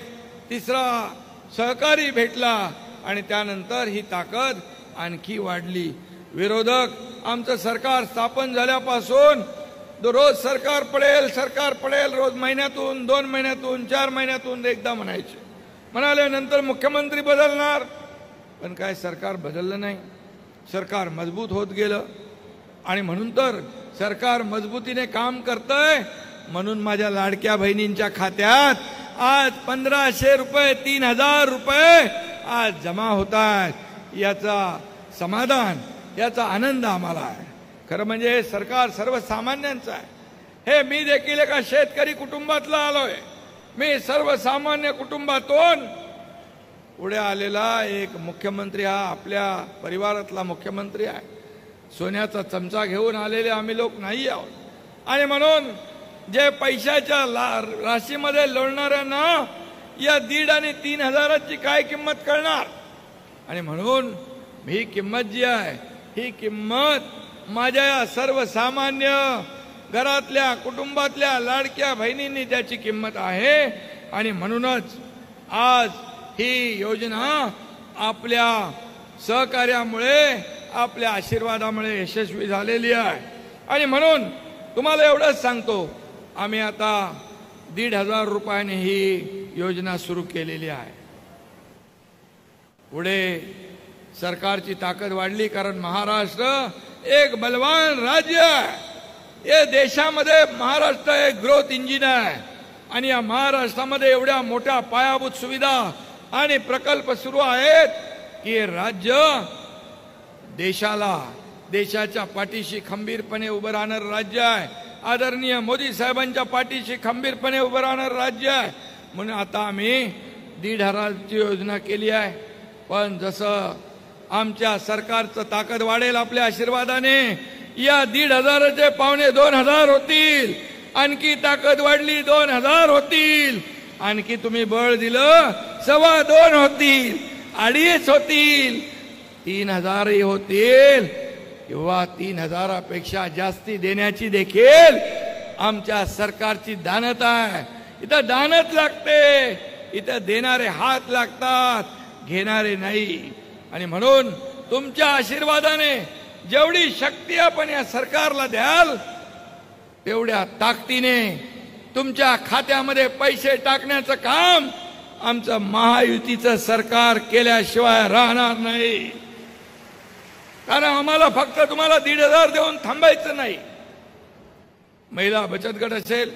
तिसरा सहकारी भेटला, आणि त्यानंतर ही ताकद आणखी वाढली. विरोधक आमचं सरकार स्थापन झाल्यापासून रोज सरकार पडेल, रोज महिन्यातून, 2 महिन्यातून, 4 महिन्यातून एकदा म्हणाले नंतर मुख्यमंत्री बदलणार. पण काय सरकार बदललं नाही, सरकार मजबूत होत गेलं. आणि म्हणून तर सरकार मजबूतीने काम करतंय. म्हणून माझ्या लाडक्या बहिणींच्या खात्यात आज 1500 रुपये, 3000 रुपये आज जमा होतात. याचा समाधान, याचा आनंद आम्हाला आहे. खरं म्हणजे सरकार सर्वसामान्यांचं आहे. हे मी देखील एका शेतकरी कुटुंबातला आलोय. मी सर्वसामान्य कुटुंबातून पुढे आलेला एक मुख्यमंत्री, हा आपल्या परिवारातला मुख्यमंत्री आहे. सोन्याचा चमचा घेऊन आलेले आम्ही लोक नाही आहोत. आणि म्हणून जे पैशाच्या राशीमध्ये लोळणाऱ्यांना या 1,500 आणि 3,000ची काय किंमत कळणार. आणि म्हणून ही किंमत जी आहे ही किंमत माझ्या या सर्वसामान्य घरातल्या कुटुंबातल्या लाडक्या बहिणींनी त्याची किंमत आहे. आणि म्हणूनच आज ही योजना आपल्या सहकार्यामुळे आपल्या आशीर्वादामुळे यशस्वी झालेली आहे. आणि म्हणून तुम्हाला एवढंच सांगतो, आम्ही आता 1,500 रुपयाने ही योजना सुरू केलेली आहे. पुढे सरकारची ताकद वाढली, कारण महाराष्ट्र एक बलवान राज्य आहे. या देशामध्ये महाराष्ट्र एक ग्रोथ इंजिन आहे. आणि या महाराष्ट्रामध्ये एवढ्या मोठ्या पायाभूत सुविधा आणि प्रकल्प सुरू आहेत की हे राज्य देशाच्या पाठीशी खंबीरपणे उभं राहणारं राज्य आहे. आदरणीय मोदी साहेबांच्या पाठीशी खंबीरपणे उभं राहणारं राज्य आहे. म्हणून आता आम्ही 1,500ची योजना केली आहे. पण जसं आमच्या सरकारचं ताकद वाढेल आपल्या आशीर्वादाने, या 1,500चे 2,500 होतील. आणखी ताकद वाढली 2,000 होतील. आणखी तुम्ही बळ दिलं 2.25 होतील, 2.5 होतील, 3,000 होतील. किंवा 3,000पेक्षा जास्ती देण्याची देखील आमच्या सरकारची दानत आहे. इथं दानत लागते, इथं देणारे हात लागतात, घेणारे नाही. आणि म्हणून तुमच्या आशीर्वादाने जेवढी शक्ती आपण या सरकारला द्याल तेवढ्या ताकदीने तुमच्या खात्यामध्ये पैसे टाकण्याचं काम आमचं महायुतीचं सरकार केल्याशिवाय राहणार नाही. कारण आम्हाला फक्त तुम्हाला 1,500 देऊन थांबायचं नाही. महिला बचत गट असेल,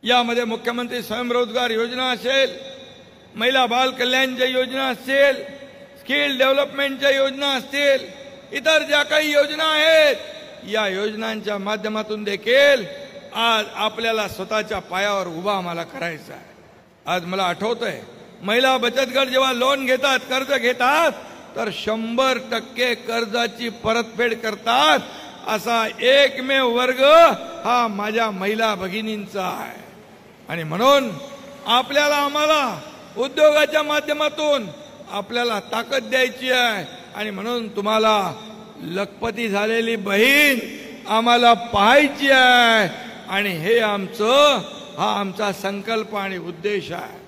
यामध्ये मुख्यमंत्री स्वयंरोजगार योजना असेल, महिला बाल कल्याणच्या योजना असेल, स्किल डेव्हलपमेंटच्या योजना असतील, इतर ज्या काही योजना आहेत, या योजनांच्या माध्यमातून देखील आज आपल्याला स्वतःच्या पायावर उभा आम्हाला करायचं आहे. आज मला आठवतंय, महिला बचत गट जेव्हा लोन घेतात, कर्ज घेतात, तर 100% कर्जाची परतफेड करतात. असा एकमेव वर्ग हा माझ्या महिला भगिनींचा आहे. आणि म्हणून आम्हाला उद्योगाच्या माध्यमातून आपल्याला ताकद द्यायची आहे. आणि म्हणून तुम्हाला लखपती झालेली बहीण आम्हाला पाहायची आहे. आणि हे हा आमचा संकल्प आणि उद्देश आहे.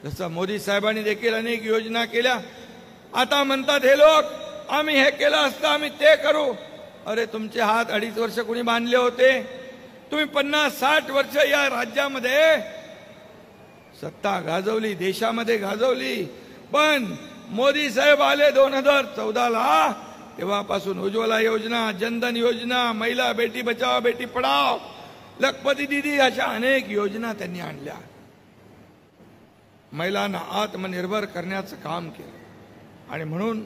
जसं मोदी साहेबांनी देखील अनेक योजना केल्या. आता म्हणतात हे लोक, आम्ही हे केलं असतं, आम्ही ते करू. अरे तुमचे हात 2.5 वर्ष कोणी बांधले होते? तुम्ही 50-60 वर्ष या राज्यामध्ये सत्ता गाजवली, देशामध्ये गाजवली. पण मोदी साहेब आले 2014ला, तेव्हापासून उज्ज्वला योजना, जनधन योजना, महिला बेटी बचाव बेटी पढाव, लखपती दीदी, अशा अनेक योजना त्यांनी आणल्या. महिलांना आत्मनिर्भर करण्याचं काम केलं. आणि म्हणून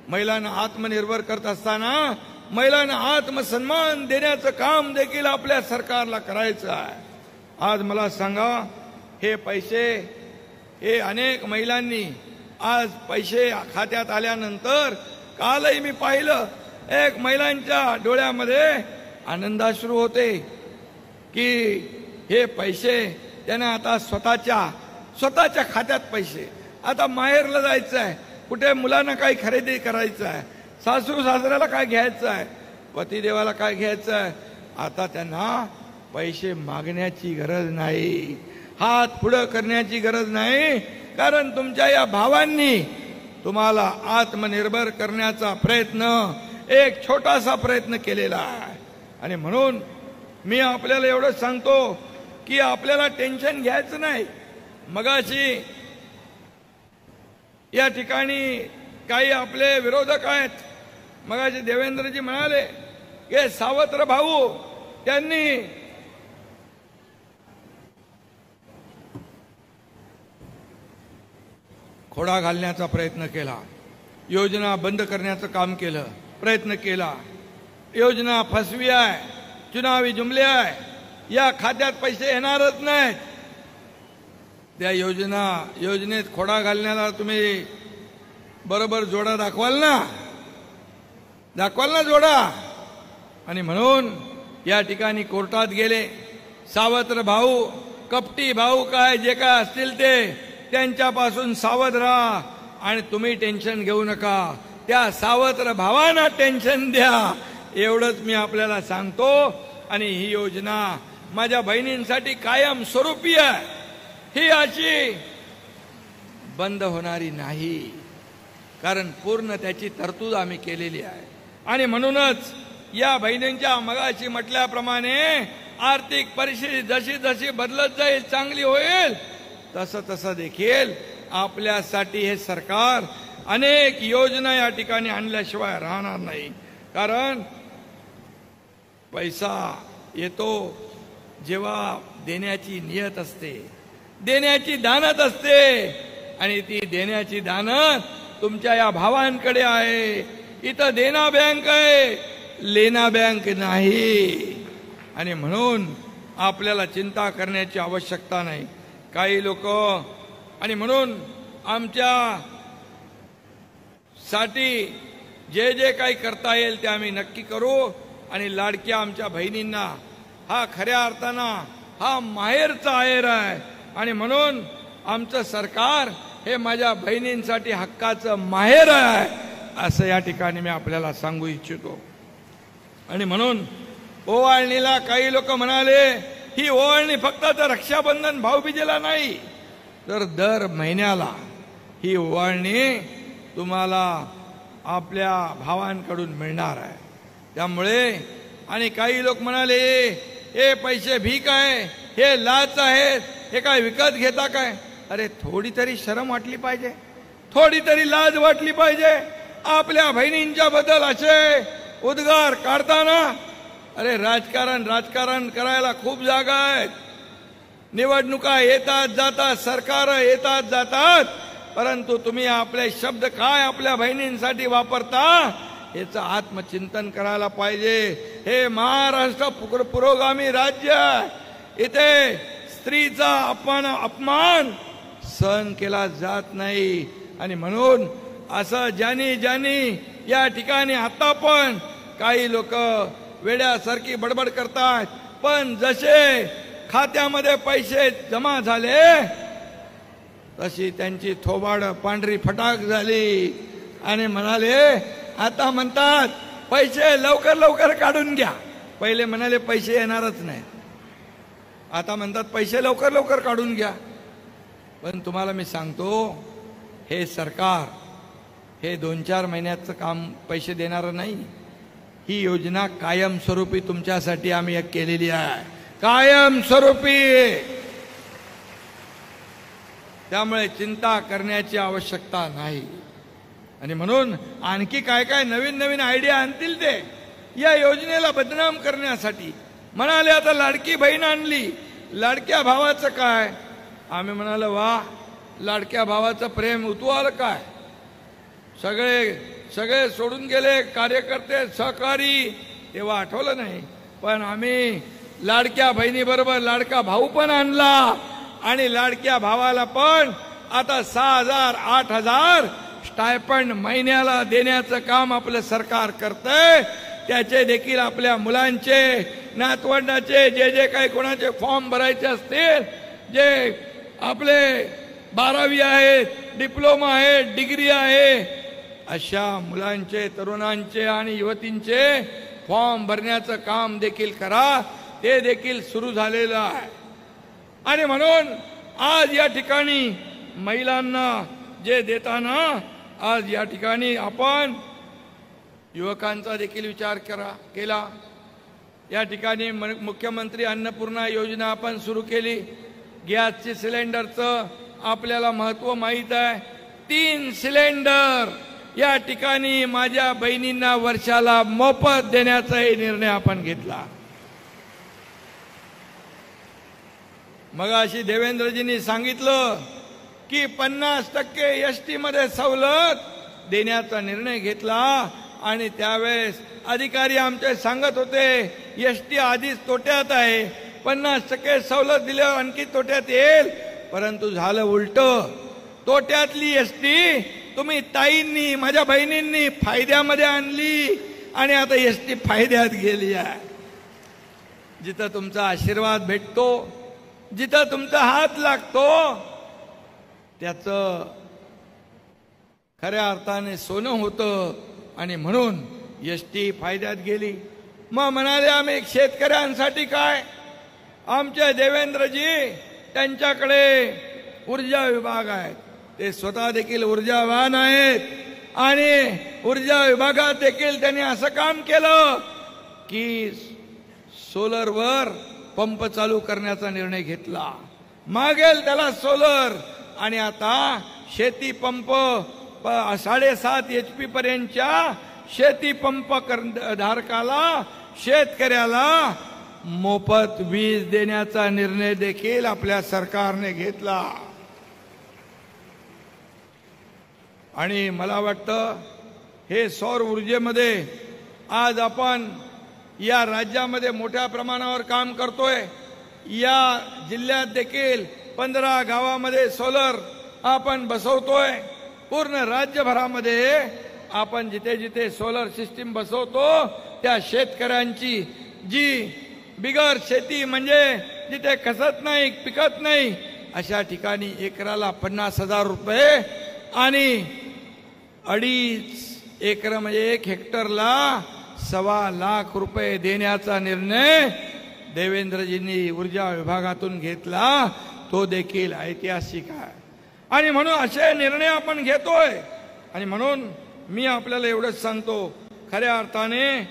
महिलांना आत्मनिर्भर करत असताना महिलांना आत्मसन्मान देण्याचं काम देखील आपल्या सरकारला करायचं आहे. आज मला सांगा, हे पैसे हे अनेक महिलांनी आज पैसे खात्यात आल्यानंतर कालही मी पाहिलं, एक महिलांच्या डोळ्यामध्ये आनंदाश्रू होते की हे पैसे त्यांना आता स्वतःच्या खात्यात पैसे. आता माहेरला जायचं आहे, कुठे मुलांना काही खरेदी करायचं आहे, सासू सासऱ्याला काय घ्यायचं आहे, पतिदेवाला काय घ्यायचं आहे, आता त्यांना पैसे मागण्याची गरज नाही, हात पुढं करण्याची गरज नाही. कारण तुमच्या या भावांनी तुम्हाला आत्मनिर्भर करण्याचा प्रयत्न, एक छोटासा प्रयत्न केलेला आहे. आणि म्हणून मी आपल्याला एवढं सांगतो की आपल्याला टेन्शन घ्यायचं नाही. मगाशी या ठिकाणी काही आपले विरोधक आहेत, मगाशी देवेंद्रजी म्हणाले की सावत्र भाऊ त्यांनी खोडा घालण्याचा प्रयत्न केला, योजना बंद करण्याचं काम केलं, प्रयत्न केला. योजना फसवी आहे, चुनावी जुमले आहे, या खात्यात पैसे येणारच नाहीत. त्या योजनेत खोडा घालण्याला तुम्ही बरोबर जोडा दाखवाल ना जोडा. आणि म्हणून या ठिकाणी कोर्टात गेले. सावत्र भाऊ, कपटी भाऊ काय जे काय असतील ते त्यांच्यापासून सावध राहा आणि तुम्ही टेन्शन घेऊ नका. त्या सावत्र भावांना टेन्शन द्या, एवढंच मी आपल्याला सांगतो. आणि ही योजना माझ्या बहिणींसाठी कायम स्वरूपी आहे, ही अशी बंद होणारी नाही, कारण पूर्ण त्याची तरतूद आम्ही केलेली आहे. आणि म्हणूनच या बहिणींच्या मगाशी म्हटल्याप्रमाणे आर्थिक परिस्थिती जशी जशी बदलत जाईल, चांगली होईल, तसं तसं देखील आपल्यासाठी हे सरकार अनेक योजना या ठिकाणी आणल्याशिवाय राहणार नाही. कारण पैसा येतो जेव्हा देण्याची नियत असते, देण्याची दानत असते, आणि ती देण्याची दानत तुमच्या या भावांकडे आहे. इथं देना बँक आहे, लेना बँक नाही. आणि म्हणून आपल्याला चिंता करण्याची आवश्यकता नाही. काही लोक, आणि म्हणून आमच्या साठी जे जे काही करता येईल ते आम्ही नक्की करू. आणि लाडक्या आमच्या बहिणींना हा खऱ्या अर्थानं हा माहेरचा आहेर आहे. आणि म्हणून आमचं सरकार हे माझ्या बहिणींसाठी हक्काचं माहेर आहे, असं या ठिकाणी मी आपल्याला सांगू इच्छितो. आणि म्हणून ओवाळणीला काही लोक म्हणाले, ही ओवाळणी फक्त तर रक्षाबंधन भाऊबीजेला नाही, तर दर महिन्याला ही ओवाळणी तुम्हाला आपल्या भावांकडून मिळणार आहे. त्यामुळे, आणि काही लोक म्हणाले, हे पैसे भीक आहे, हे लाच आहेत, हे काय विकत घेता काय? अरे थोडी तरी शरम वाटली पाहिजे, थोडी तरी लाज वाटली पाहिजे. आपल्या बहिणींच्या बद्दल असे उद्गार काढताना, अरे राजकारण करायला खूप जागा आहेत, निवडणुका येतात जातात, सरकार येतात जातात, परंतु तुम्ही आपले शब्द काय आपल्या बहिणींसाठी वापरता याचं आत्मचिंतन करायला पाहिजे. हे महाराष्ट्र पुरोगामी राज्य, इथे स्त्रीचा अपमान सहन केला जात नाही. आणि म्हणून असं ज्यांनी या ठिकाणी आता पण काही लोक वेड्यासारखी बडबड करतात, पण जसे खात्यामध्ये पैसे जमा झाले तशी त्यांची थोबाड पांढरी फटाक झाली. आणि म्हणाले, आता म्हणतात पैसे लवकर काढून घ्या. पहिले म्हणाले पैसे येणारच नाही, आता म्हणतात पैसे लवकर काढून घ्या. पण तुम्हाला मी सांगतो, हे सरकार हे 2-4 महिन्याचं काम पैसे देणार नाही. ही योजना कायमस्वरूपी तुमच्यासाठी आम्ही एक केलेली आहे, कायमस्वरूपी. त्यामुळे चिंता करण्याची आवश्यकता नाही. आणि म्हणून आणखी काय काय नवीन आयडिया आणतील ते या योजनेला बदनाम करण्यासाठी. म्हणाले आता लाडकी बहीण आणली, लाडक्या भावाचं काय? आम्ही म्हणालो, वा, लाडक्या भावाचं प्रेम उतवाल काय? सगळे सोडून गेले, कार्यकर्ते सहकारी, तेव्हा आठवलं नाही. पण आम्ही लाडक्या बहिणीबरोबर लाडका भाऊ पण आणला, आणि लाडक्या भावाला पण आता 6,000 8,000 स्टायपंड महिन्याला देण्याचं काम आपलं सरकार करतंय. त्याचे देखील आपल्या मुलांचे, नातवंडाचे, जे काही कोणाचे फॉर्म भरायचे असतील, जे आपले 12वी आहेत, डिप्लोमा आहे, डिग्री आहे, अशा मुलांचे, तरुणांचे आणि युवतींचे फॉर्म भरण्याचं काम देखील करा. ते देखील सुरू झालेलं आहे. आणि म्हणून आज या ठिकाणी महिलांना जे देताना, आज या ठिकाणी आपण युवकांचा देखील विचार केला. या ठिकाणी मुख्यमंत्री अन्नपूर्णा योजना आपण सुरू केली. गॅसचे सिलेंडरचं आपल्याला महत्व माहीत आहे. 3 सिलेंडर या ठिकाणी माझ्या बहिणींना वर्षाला मोफत देण्याचाही निर्णय आपण घेतला. मगाशी देवेंद्रजींनी सांगितलं की 50% एसटी मध्ये सवलत देण्याचा निर्णय घेतला. आणि त्यावेळेस अधिकारी आमचे सांगत होते एसटी आधीच तोट्यात आहे, 50% सवलत दिल्यावर आणखी तोट्यात येईल. परंतु झालं उलट. तोट्यातली एसटी तुम्ही ताईंनी, माझ्या बहिणींनी फायद्यामध्ये आणली, आणि आता एसटी फायद्यात गेली आहे. जिथं तुमचा आशीर्वाद भेटतो, जिथं तुमचा हात लागतो, त्याचं खऱ्या अर्थाने सोनं होतं आणि म्हणून एसटी फायद्यात गेली. मग म्हणाले आम्ही शेतकऱ्यांसाठी काय? आमचे देवेंद्रजी त्यांच्याकडे ऊर्जा विभाग आहे, ते स्वतः देखील ऊर्जावान आहेत आणि ऊर्जा विभागात देखील त्यांनी असं काम केलं की सोलरवर पंप चालू करण्याचा निर्णय घेतला. मागेल त्याला सोलर आणि आता शेती पंप 7.5 HP पर्यंतच्या शेती पंप धारकाला शेतकऱ्याला मोफत वीज देण्याचा निर्णय देखील आपल्या सरकारने घेतला. आणि मला वाटतं हे सौर ऊर्जेमध्ये आज आपण या राज्यामध्ये मोठ्या प्रमाणावर काम करतोय. या जिल्ह्यात देखील 15 गावामध्ये सोलर आपण बसवतोय. पूर्ण राज्यभरामध्ये आपण जिथे जिथे सोलर सिस्टीम बसवतो त्या शेतकऱ्यांची जी बिगर शेती म्हणजे जिथे कसत नाही पिकत नाही अशा ठिकाणी एकराला 50,000 रुपये आणि 2.5 एकर म्हणजे 1 हेक्टरला 1.25 लाख रुपये देण्याचा निर्णय देवेंद्रजींनी ऊर्जा विभागातून घेतला. तो देखील ऐतिहासिक आहे आणि म्हणून असे निर्णय आपण घेतोय. आणि म्हणून मी आपल्याला एवढंच सांगतो, खऱ्या अर्थाने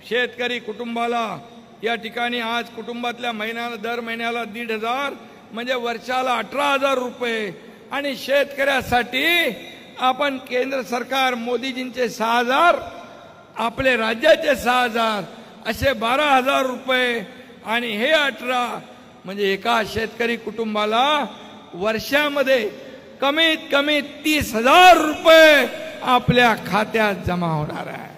शेतकरी कुटुंबाला या ठिकाणी आज कुटुंबातल्या दर महिन्याला 1,500 म्हणजे वर्षाला 18,000 रुपये आणि शेतकऱ्यासाठी आपण केंद्र सरकार मोदीजींचे 6,000 आपले राज्याचे 6,000 असे 12,000 रुपये आणि हे 18 म्हणजे एका शेतकरी कुटुंबाला वर्षामध्ये कमीत कमी 30,000 रुपये आपल्या खात्यात जमा होणार आहे.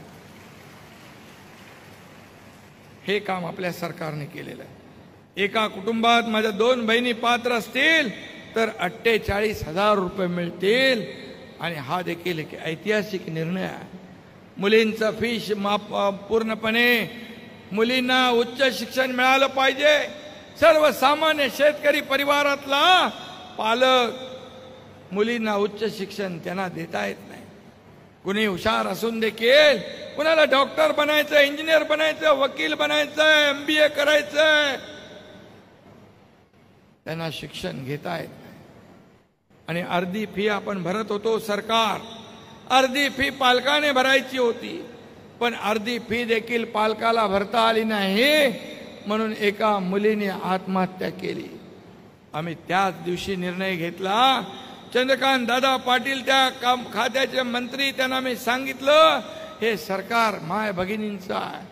हे काम आपल्या सरकारने केलेलं आहे. एका कुटुंबात माझ्या 2 बहिणी पात्र असतील तर 48,000 रुपये मिळतील आणि हा देखील एक ऐतिहासिक निर्णय आहे. मुलींचं फी माफ पूर्णपणे मुलींना उच्च शिक्षण मिळालं पाहिजे. सर्वसामान्य शेतकरी परिवारातला पालक मुलींना उच्च शिक्षण त्यांना देता येत नाही. कुणी हुशार असून देखील कुणाला डॉक्टर बनायचं, इंजिनियर बनायचं, वकील बनायचं, MBA करायचं, त्यांना शिक्षण घेता येत नाही. आणि अर्धी फी आपण भरत होतो सरकार, अर्धी फी पालकाने भरायची होती पण अर्धी फी देखील पालकाला भरता आली नाही म्हणून एका मुलीने आत्महत्या केली. आम्ही त्याच दिवशी निर्णय घेतला. चंद्रकांत दादा पाटील त्या खात्याचे मंत्री, त्यांना मी सांगितलं हे सरकार माय भगिनींचं आहे,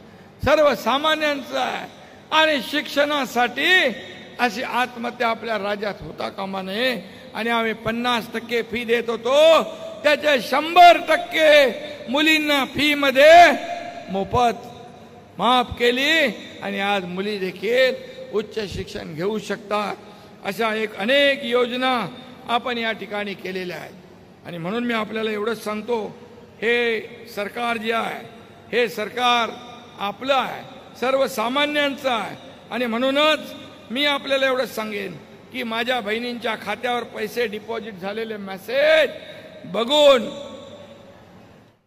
सर्वसामान्यांचं आहे आणि शिक्षणासाठी अशी आत्महत्या आपल्या राज्यात होता कामा नये. आणि आम्ही 50% फी देत होतो, त्याचे 100% मुलींना फी मध्ये मोफत माफ केली आणि आज मुली देखील उच्च शिक्षण घेऊ शकतात. अशा अनेक योजना आपण या ठिकाणी केलेल्या आहेत. आणि म्हणून मी आपल्याला एवढंच सांगतो, हे सरकार जे आहे हे सरकार आपलं आहे, सर्वसामान्यांचं आहे. आणि म्हणूनच मी आपल्याला एवढंच सांगेन की माझ्या बहिणींच्या खात्यावर पैसे डिपॉझिट झालेले मेसेज बघून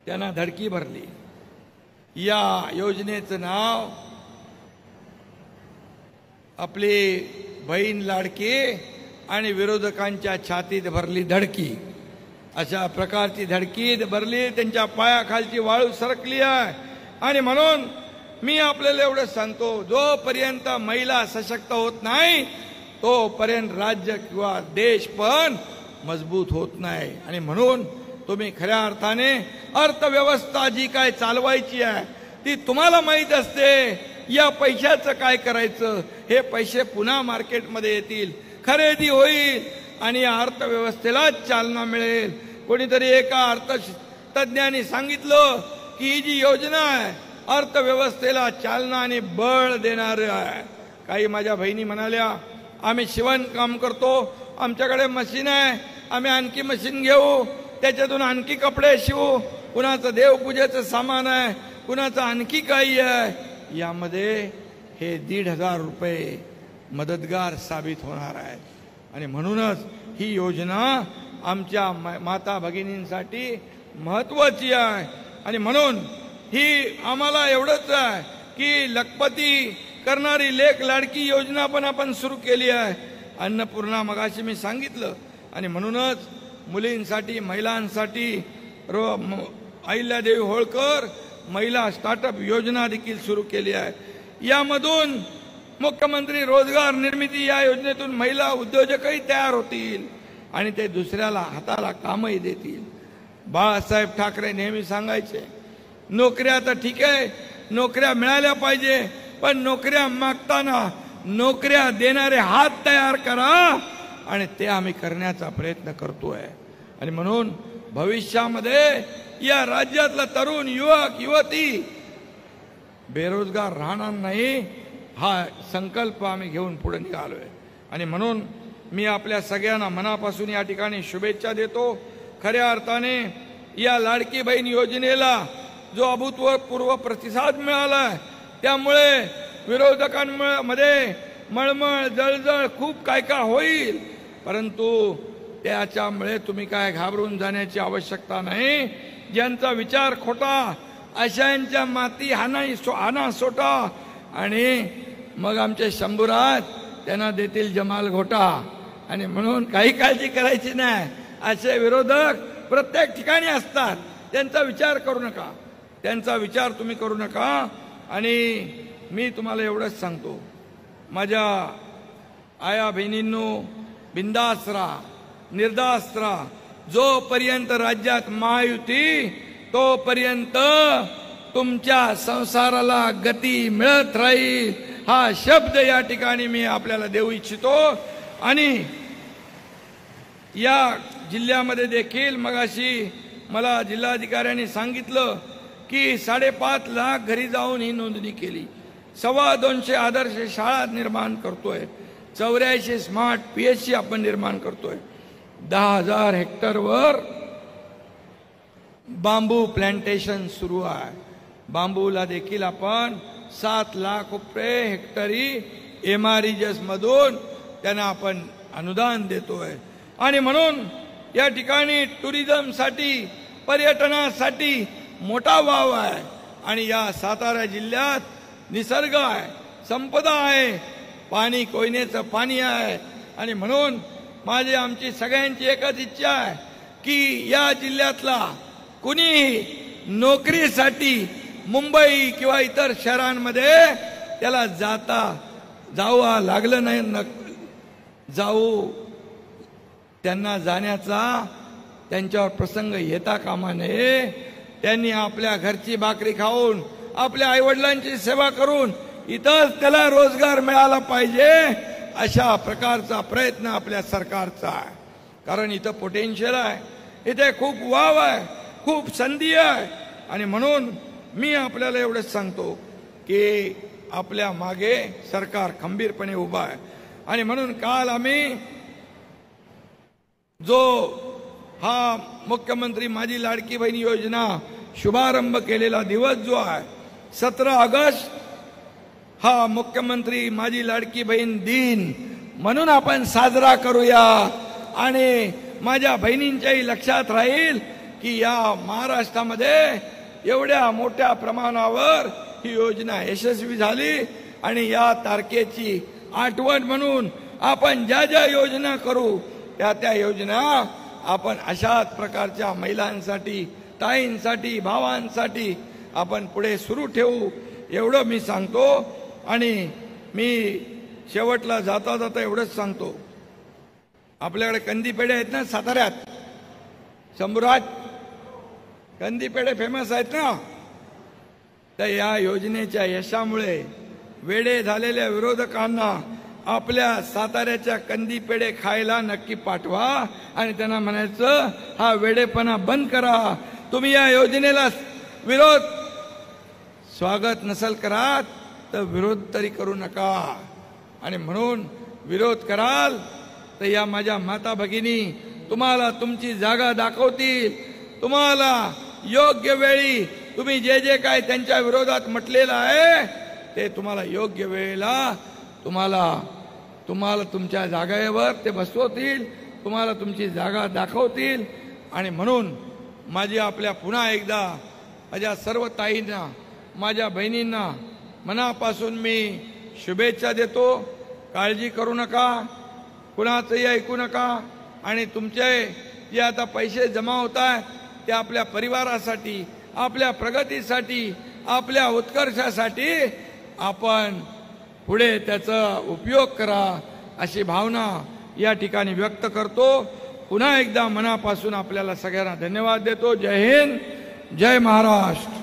त्यांना धडकी भरली. या योजनेचं नाव आपली बहीण लाडकी आणि विरोधकांच्या छातीत भरली धडकी. अशा प्रकारची धडकी भरली, त्यांच्या पायाखालची वाळू सरकली आहे. आणि म्हणून मी आपल्याला एवढं सांगतो, जोपर्यंत महिला सशक्त होत नाही तोपर्यंत राज्य किंवा देश पण मजबूत होत नाही. आणि म्हणून तुम्ही खऱ्या अर्थाने अर्थव्यवस्था जी काय चालवायची आहे ती तुम्हाला माहित असते. या पैशाचं काय करायचं, हे पैसे पुन्हा मार्केटमध्ये येतील, खरेदी होईल आणि या अर्थव्यवस्थेला चालना मिळेल. कोणीतरी एका अर्थतज्ञांनी सांगितलं की ही जी योजना आहे अर्थव्यवस्थेला चालना आणि बळ देणार आहे. काही माझ्या बहिणी म्हणाल्या आम्ही शिवण काम करतो, आमच्याकडे मशीन आहे, आम्ही आणखी मशीन घेऊ, त्याच्यातून आणखी कपडे शिवू, कुणाचं देवपूजेचं सामान आहे, कुणाचं आणखी काही आहे. यामध्ये हे 1,500 रुपये मदतगार साबित होणार आहेत. आणि म्हणूनच ही योजना आमच्या माता भगिनींसाठी महत्वाची आहे. आणि म्हणून ही आम्हाला एवढंच आहे की लखपती करणारी लेक लाडकी योजना पण आपण सुरू केली आहे. अन्नपूर्णा मगाशी मी सांगितलं. आणि म्हणूनच मुलींसाठी महिलांसाठी अहिल्यादेवी होळकर महिला स्टार्टअप योजना देखील सुरू केली आहे. यामधून मुख्यमंत्री रोजगार निर्मिती या योजनेतून महिला उद्योजकही तयार होतील आणि ते दुसऱ्याला हाताला कामही देतील. बाळासाहेब ठाकरे नेहमी सांगायचे, नोकऱ्या तर ठीक आहे, नोकऱ्या मिळाल्या पाहिजे, पण नोकऱ्या मागताना नोकऱ्या देणारे हात तयार करा. आणि ते आम्ही करण्याचा प्रयत्न करतोय. आणि म्हणून भविष्यामध्ये या राज्यातला तरुण युवक युवती बेरोजगार राहणार नाही, हा संकल्प आम्ही घेऊन पुढे निघालोय. आणि म्हणून मी आपल्या सगळ्यांना मनापासून या ठिकाणी शुभेच्छा देतो. खऱ्या अर्थाने या लाडकी बहीण योजनेला जो अभूतपूर्व प्रतिसाद मिळाला, त्यामुळे विरोधकांमध्ये मळमळ जळजळ खूप काय काय होईल, परंतु त्याच्यामुळे तुम्ही काय घाबरून जाण्याची आवश्यकता नाही. ज्यांचा विचार खोटा अशांच्या माती हाना सोटा आणि मग आमचे शंभूराज त्यांना देतील जमाल घोटा. आणि म्हणून काही काळजी करायची नाही. असे विरोधक प्रत्येक ठिकाणी असतात. त्यांचा विचार करू नका, त्यांचा विचार तुम्ही करू नका. आणि मी तुम्हाला एवढंच सांगतो, माझ्या आया बहिणींनो, बिंदास राहा, निर्धास्त राहा. जोपर्यंत राज्यात महायुती तोपर्यंत तुमच्या संसाराला गती मिळत राहील, हा शब्द या ठिकाणी मी आपल्याला देऊ इच्छितो. आणि या जिल्ह्यामध्ये देखील मगाशी मला जिल्हाधिकाऱ्यांनी सांगितलं की 5.5 लाख घरी जाऊन ही नोंदणी केली. 225 आदर्श शाळा निर्माण करतोय, 84 स्मार्ट PHC आपण निर्माण करतोय. 10,000 हेक्टरवर बांबू प्लांटेशन सुरू आहे. बांबूला देखील आपण 7 लाख रुपये हेक्टरी MREGS मधून त्यांना आपण अनुदान देतोय. आणि म्हणून या ठिकाणी टुरिझमसाठी, पर्यटनासाठी मोठा वाव आहे. आणि या सातारा जिल्ह्यात निसर्ग आहे, संपदा आहे, पाणी कोयनेचं पाणी आहे. आणि म्हणून आमची सगळ्यांची एकच इच्छा आहे की या जिल्ह्यातला कुणीही नोकरीसाठी मुंबई किंवा इतर शहरांमध्ये त्याला जावं लागलं नाही, त्यांना जाण्याचा त्यांच्यावर प्रसंग येता कामा नये. त्यांनी आपल्या घरची भाकरी खाऊन, आपल्या आईवडिलांची सेवा करून इथंच त्याला रोजगार मिळाला पाहिजे, अशा प्रकारचा प्रयत्न आपल्या सरकारचा आहे. कारण इथं पोटेन्शियल आहे, इथे खूप वाव आहे, खूप संधी आहे. आणि म्हणून मी आपल्याला एवढंच सांगतो की आपल्या मागे सरकार खंबीरपणे उभा आहे. आणि म्हणून काल आम्ही जो हा मुख्यमंत्री माझी लाडकी बहीण योजना शुभारंभ केलेला दिवस जो आहे 17 ऑगस्ट, हा मुख्यमंत्री माझी लाडकी बहीण दिन म्हणून आपण साजरा करूया. आणि माझ्या बहिणींच्याही लक्षात राहील की या महाराष्ट्रामध्ये एवढ्या मोठ्या प्रमाणावर ही योजना यशस्वी झाली. आणि या तारखेची आठवण म्हणून आपण ज्या ज्या योजना करू त्या योजना आपण अशाच प्रकारच्या महिलांसाठी, ताईंसाठी, भावांसाठी आपण पुढे सुरू ठेवू, एवढं मी सांगतो. आणि मी शेवटला जाता जाता एवढंच सांगतो, आपल्याकडे कंदीपेढे आहेत ना साताऱ्यात, शंभूराज कंदीपेढे फेमस आहेत ना. तर या योजनेच्या यशामुळे वेडे झालेल्या विरोधकांना आपल्या साताऱ्याच्या कंदीपेढे खायला नक्की पाठवा आणि त्यांना म्हणायचं हा वेडेपणा बंद करा. तुम्ही या योजनेला स्वागत नसल करात तर विरोध तरी करू नका. आणि म्हणून विरोध कराल तर या माझ्या माता भगिनी तुम्हाला तुमची जागा दाखवतील. तुम्हाला योग्य वेळी तुम्ही जे जे काय त्यांच्या विरोधात म्हटलेलं आहे ते तुम्हाला योग्य वेळेला तुम्हाला तुमच्या जागेवर ते बसवतील. तुम्हाला तुमची जागा दाखवतील. आणि म्हणून माझी आपल्या पुन्हा एकदा माझ्या सर्व ताईंना, माझ्या बहिणींना मनापासून मी शुभेच्छा देतो. काळजी करू नका, कुणाचंही ऐकू नका. आणि तुमचे जे आता पैसे जमा होत आहेत ते आपल्या परिवारासाठी, आपल्या प्रगतीसाठी, आपल्या उत्कर्षासाठी आपण पुढे त्याचा उपयोग करा अशी भावना या ठिकाणी व्यक्त करतो. पुन्हा एकदा मनापासून आपल्याला सगळ्यांना धन्यवाद देतो. जय हिंद, जय महाराष्ट्र.